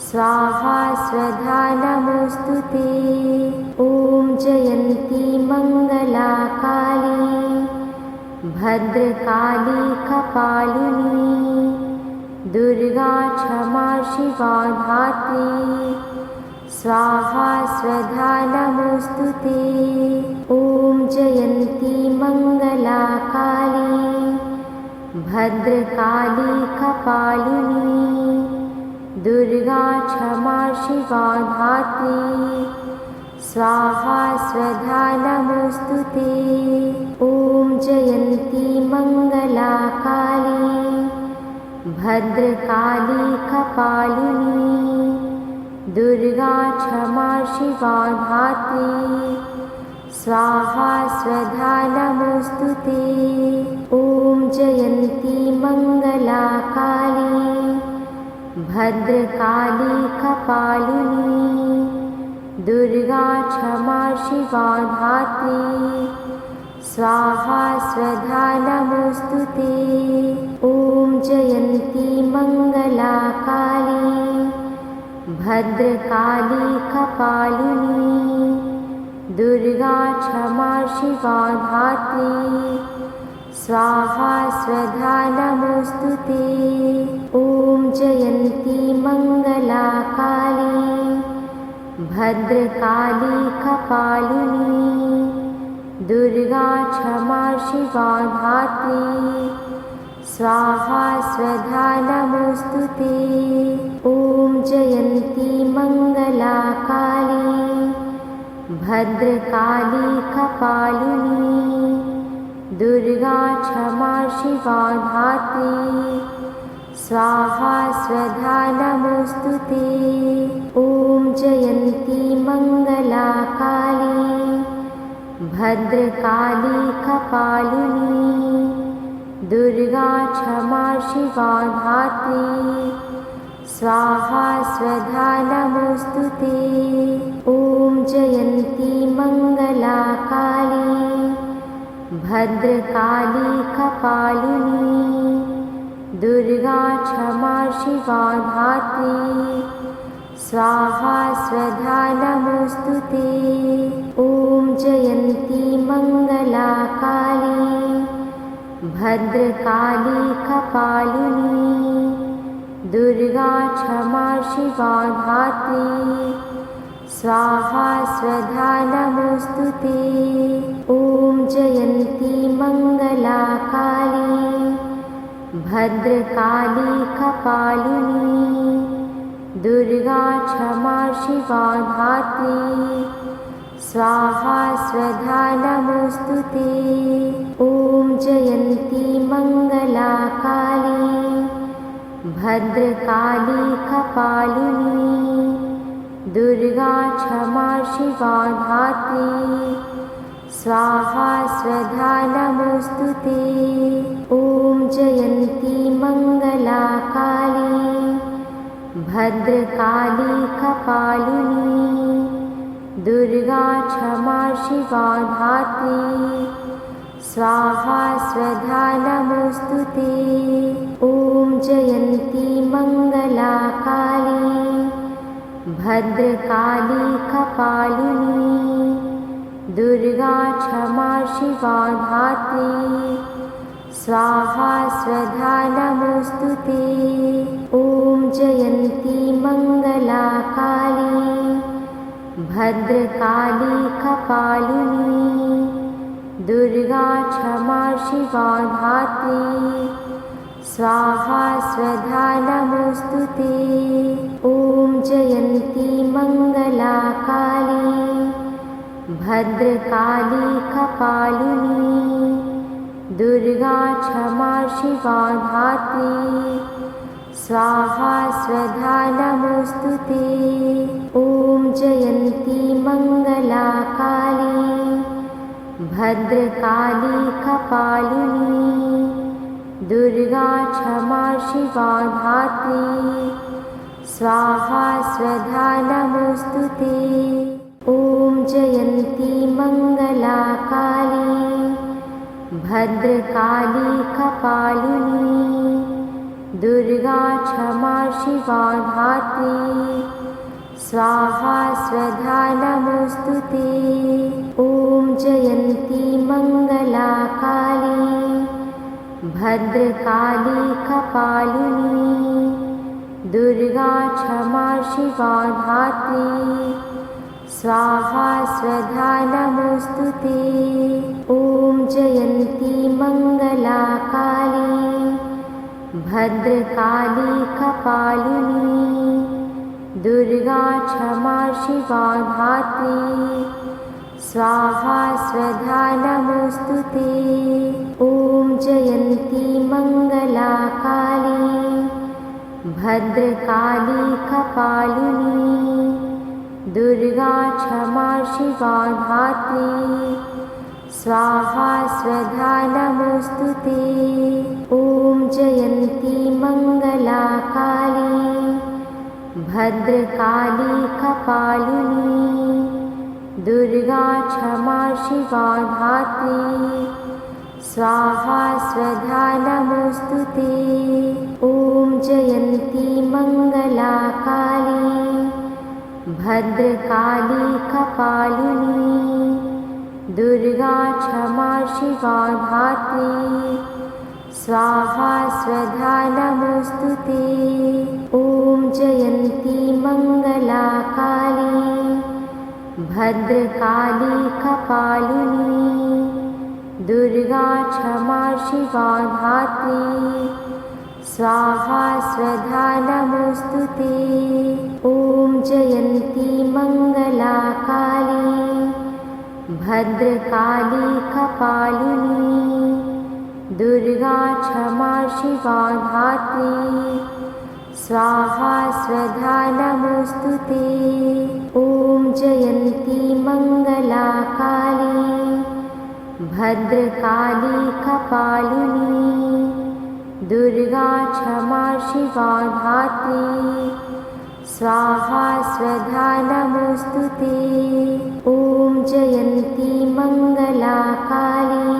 स्वाहा स्वधा नमोऽस्तु ते। ॐ जयन्ती मङ्गला काली भद्रकाली कपालिनी दुर्गा क्षमा शिवा धात्री स्वाहा स्वधा नमोऽस्तु ते। ॐ जयन्ती मङ्गला काली भद्रकाली कपालिनी दुर्गा क्षमा शिवा धात्री स्वाहा स्वधा नमोऽस्तु ते। ॐ जयन्ती मङ्गला काली भद्रकाली कपालिनी दुर्गा क्षमा शिवा धात्री स्वाहा स्वधा नमोऽस्तु ते। ॐ जयन्ती मङ्गला काली भद्रकाली कपालिनी दुर्गा क्षमा शिवा धात्री स्वाहा स्वधा नमोऽस्तु ते। ॐ जयन्ती मङ्गला काली भद्रकाली कपालिनी दुर्गा क्षमा शिवा धात्री स्वाहा स्वधा नमोऽस्तु ते। ॐ जयन्ती मङ्गला काली भद्रकाली कपालिनी दुर्गा क्षमा शिवा धात्री स्वाहा स्वधा नमोऽस्तु ते। ॐ जयन्ती मङ्गला काली भद्रकाली कपालिनी दुर्गा क्षमा शिवा धात्री स्वाहा स्वधा नमोऽस्तु ते। ॐ जयन्ती मङ्गला काली भद्रकाली कपालिनी दुर्गा क्षमा शिवा धात्री स्वाहा स्वधा नमोऽस्तु ते। ॐ जयन्ती मङ्गला काली भद्रकाली कपालिनी दुर्गा क्षमा शिवा धात्री स्वाहा स्वधा नमोऽस्तु ते। ॐ जयन्ती मङ्गला काली भद्रकाली कपालिनी दुर्गा क्षमा शिवा धात्री स्वाहा स्वधा नमोऽस्तु ते। ॐ जयन्ती मङ्गला काली भद्रकाली कपालिनी दुर्गा क्षमा शिवा धात्री स्वाहा स्वधा नमोऽस्तु ते। ॐ जयन्ती मङ्गला काली भद्रकाली कपालिनी दुर्गा क्षमा शिवा धात्री स्वाहा स्वधा नमोऽस्तु ते। ॐ जयन्ती मङ्गला काली भद्रकाली कपालिनी दुर्गा क्षमा शिवा धात्री स्वाहा स्वधा नमोऽस्तु ते। ॐ जयन्ती मङ्गला काली भद्रकाली कपालिनी दुर्गा क्षमा शिवा धात्री स्वाहा स्वधा नमोऽस्तु ते। ॐ जयन्ती मङ्गला काली भद्रकाली कपालिनी दुर्गा क्षमा शिवा धात्री स्वाहा स्वधा नमोस्तुते। ॐ जयन्ती मंगला काली भद्रकाली कपालिनी दुर्गा क्षमा शिवा धात्री स्वाहा स्वधा नमोस्तुते। ॐ जयन्ती मंगला काली भद्रकाली कपालिनी दुर्गा क्षमा शिवा धात्री स्वाहा स्वधा नमोस्तुते। ॐ जयन्ती मंगला काली भद्रकाली कपालिनी दुर्गा क्षमा शिवा धात्री स्वाहा स्वधा नमोस्तुते। ॐ जयन्ती मंगला काली भद्रकाली कपालिनी दुर्गा क्षमा शिवा धात्री स्वाहा स्वधा नमोस्तुते। ॐ जयन्ती मंगला काली भद्रकाली कपालिनी दुर्गा क्षमा शिवा धात्री स्वाहा स्वधा नमोस्तुते। ॐ जयन्ती मंगला काली भद्रकाली कपालिनी दुर्गा क्षमा शिवा धात्री स्वाहा स्वधा नमोस्तुते। ॐ जयन्ती मंगला काली भद्रकाली कपालिनी दुर्गा क्षमा शिवा धात्री स्वाहा स्वधा नमोस्तुते। ॐ जयन्ती मंगला काली भद्रकाली कपालिनी दुर्गा क्षमा शिवा धात्री स्वाहा स्वधा नमोस्तुते। ॐ जयन्ती मंगला काली भद्रकाली कपालिनी दुर्गा क्षमा शिवा धात्री स्वाहा स्वधा नमोस्तुते। ॐ जयन्ती मंगला काली भद्रकाली कपालिनी दुर्गा क्षमा शिवा धात्री स्वाहा स्वधा नमोस्तुते। ॐ जयन्ती मंगला काली भद्रकाली कपालिनी दुर्गा क्षमा शिवा धात्री स्वाहा स्वधा नमोस्तुते। ॐ जयन्ती मंगला काली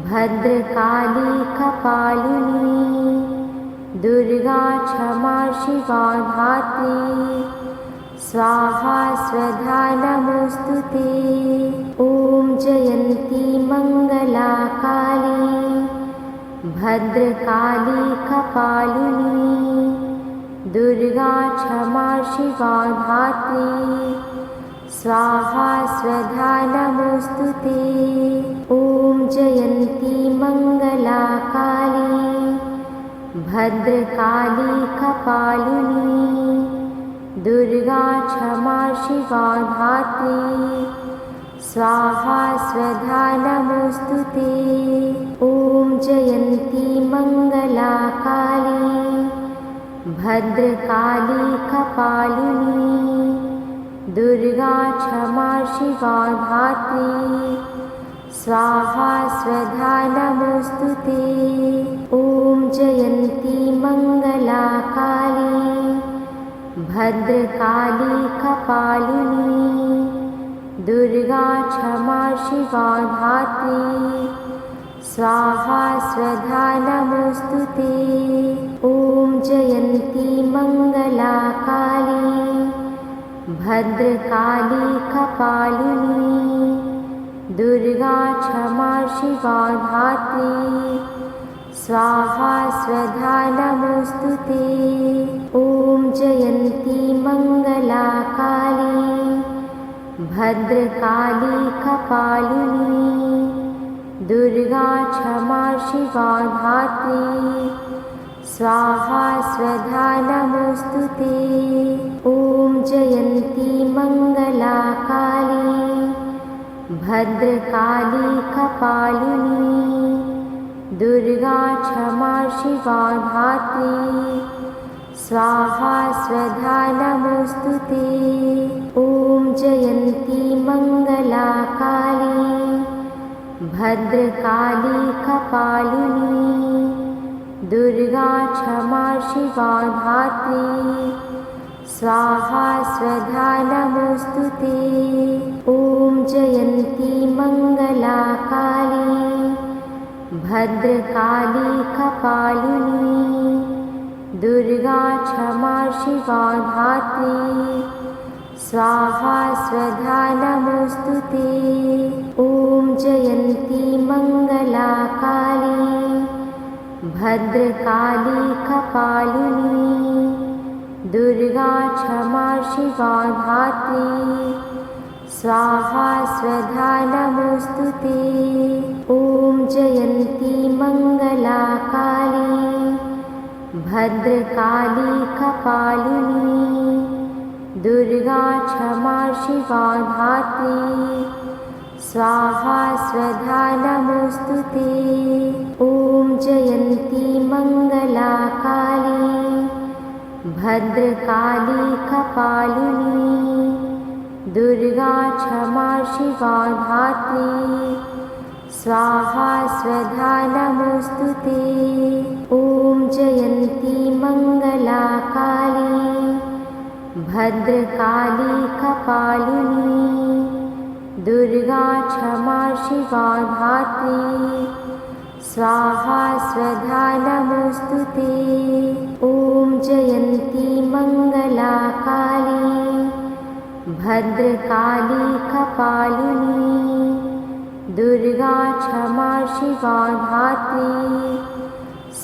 भद्रकाली कपालिनी दुर्गा क्षमा शिवा धात्री स्वाहा स्वधा नमोस्तुते। ॐ जयन्ती मंगला काली भद्रकाली कपालिनी दुर्गा क्षमा शिवा धात्री स्वाहा स्वधा नमोस्तुते। ॐ जयन्ती मंगला काली भद्रकाली कपालिनी दुर्गा क्षमा शिवा धात्री स्वाहा स्वधा नमोस्तुते। ॐ जयन्ती मंगला काली भद्रकाली कपालिनी दुर्गा क्षमा शिवा धात्री स्वाहा स्वधा नमोस्तुते। ॐ जयन्ती मंगला काली भद्रकाली कपालिनी दुर्गा क्षमा शिवा धात्री स्वाहा स्वधा नमोस्तुते। ॐ जयन्ती मंगला काली भद्रकाली कपालिनी दुर्गा क्षमा शिवा धात्री स्वाहा स्वधा नमोस्तुते। ॐ जयन्ती मंगला काली भद्रकाली कपालिनी दुर्गा क्षमा शिवा धात्री स्वाहा स्वधा नमोस्तुते। ॐ जयन्ती मंगला काली भद्रकाली कपालिनी दुर्गा क्षमा शिवा धात्री स्वाहा स्वधा नमोस्तुते। ॐ जयन्ती मंगला काली भद्रकाली कपालिनी दुर्गा क्षमा शिवा धात्री स्वाहा स्वधा नमोस्तुते। ॐ जयन्ती मंगला काली भद्रकाली कपालिनी दुर्गा क्षमा शिवा धात्री स्वाहा स्वधा नमोस्तुते। ॐ जयन्ती मंगला काली भद्रकाली कपालिनी दुर्गा क्षमा शिवा धात्री स्वाहा स्वधा नमोस्तुते। ॐ जयन्ती मंगला काली भद्रकाली कपालिनी दुर्गा क्षमा शिवा धात्री स्वाहा स्वधा नमोस्तुते। ॐ जयन्ती मंगला काली भद्रकाली कपालिनी दुर्गा क्षमा शिवा धात्री स्वाहा स्वधा नमोस्तुते। ॐ जयन्ती मंगला काली भद्रकाली कपालिनी दुर्गा क्षमा शिवा धात्री स्वाहा स्वधा नमोस्तुते। ॐ जयन्ती मंगला काली भद्रकाली कपालिनी दुर्गा क्षमा शिवा धात्री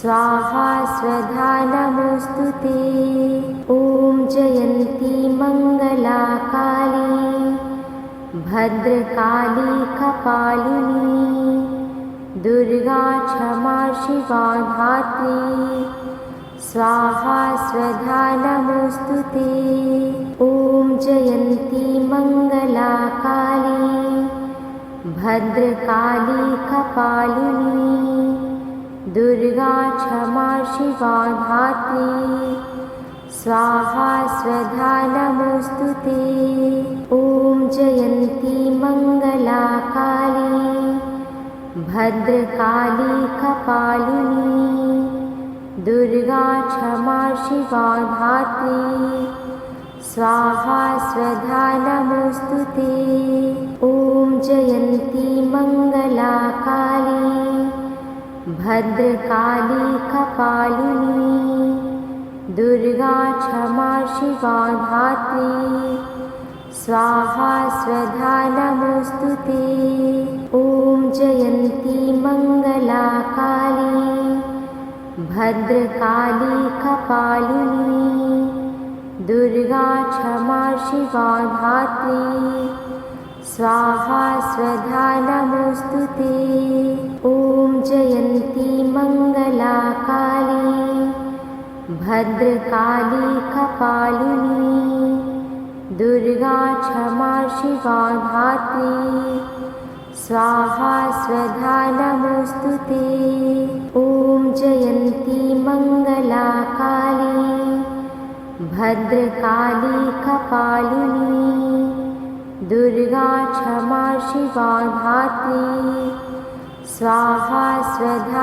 स्वाहा स्वधा नमोस्तुते। ॐ जयन्ती मंगला काली भद्रकाली कपालिनी दुर्गा क्षमा शिवा धात्री स्वाहा स्वधा नमोस्तुते। ॐ जयन्ती मंगला काली भद्रकाली कपालिनी दुर्गा क्षमा शिवा धात्री स्वाहा स्वधा नमोस्तुते। ॐ जयन्ती मंगला काली भद्रकाली कपालिनी दुर्गा क्षमा शिवा धात्री स्वाहा स्वधा नमोस्तुते। ॐ जयन्ती मंगला काली भद्रकाली कपालिनी दुर्गा क्षमा शिवा धात्री स्वाहा स्वधा नमोस्तुते। ॐ जयन्ती मंगला काली भद्रकाली कपालिनी दुर्गा क्षमा शिवा धात्री स्वाहा स्वधा नमोस्तुते। ॐ जयन्ती मंगला काली भद्रकाली कपालिनी दुर्गा क्षमा शिवा धात्री स्वाहा स्वधा नमोस्तुते। ॐ जयन्ती मंगला काली भद्रकाली कपालिनी दुर्गा क्षमा शिवा धात्री स्वाहा स्वधा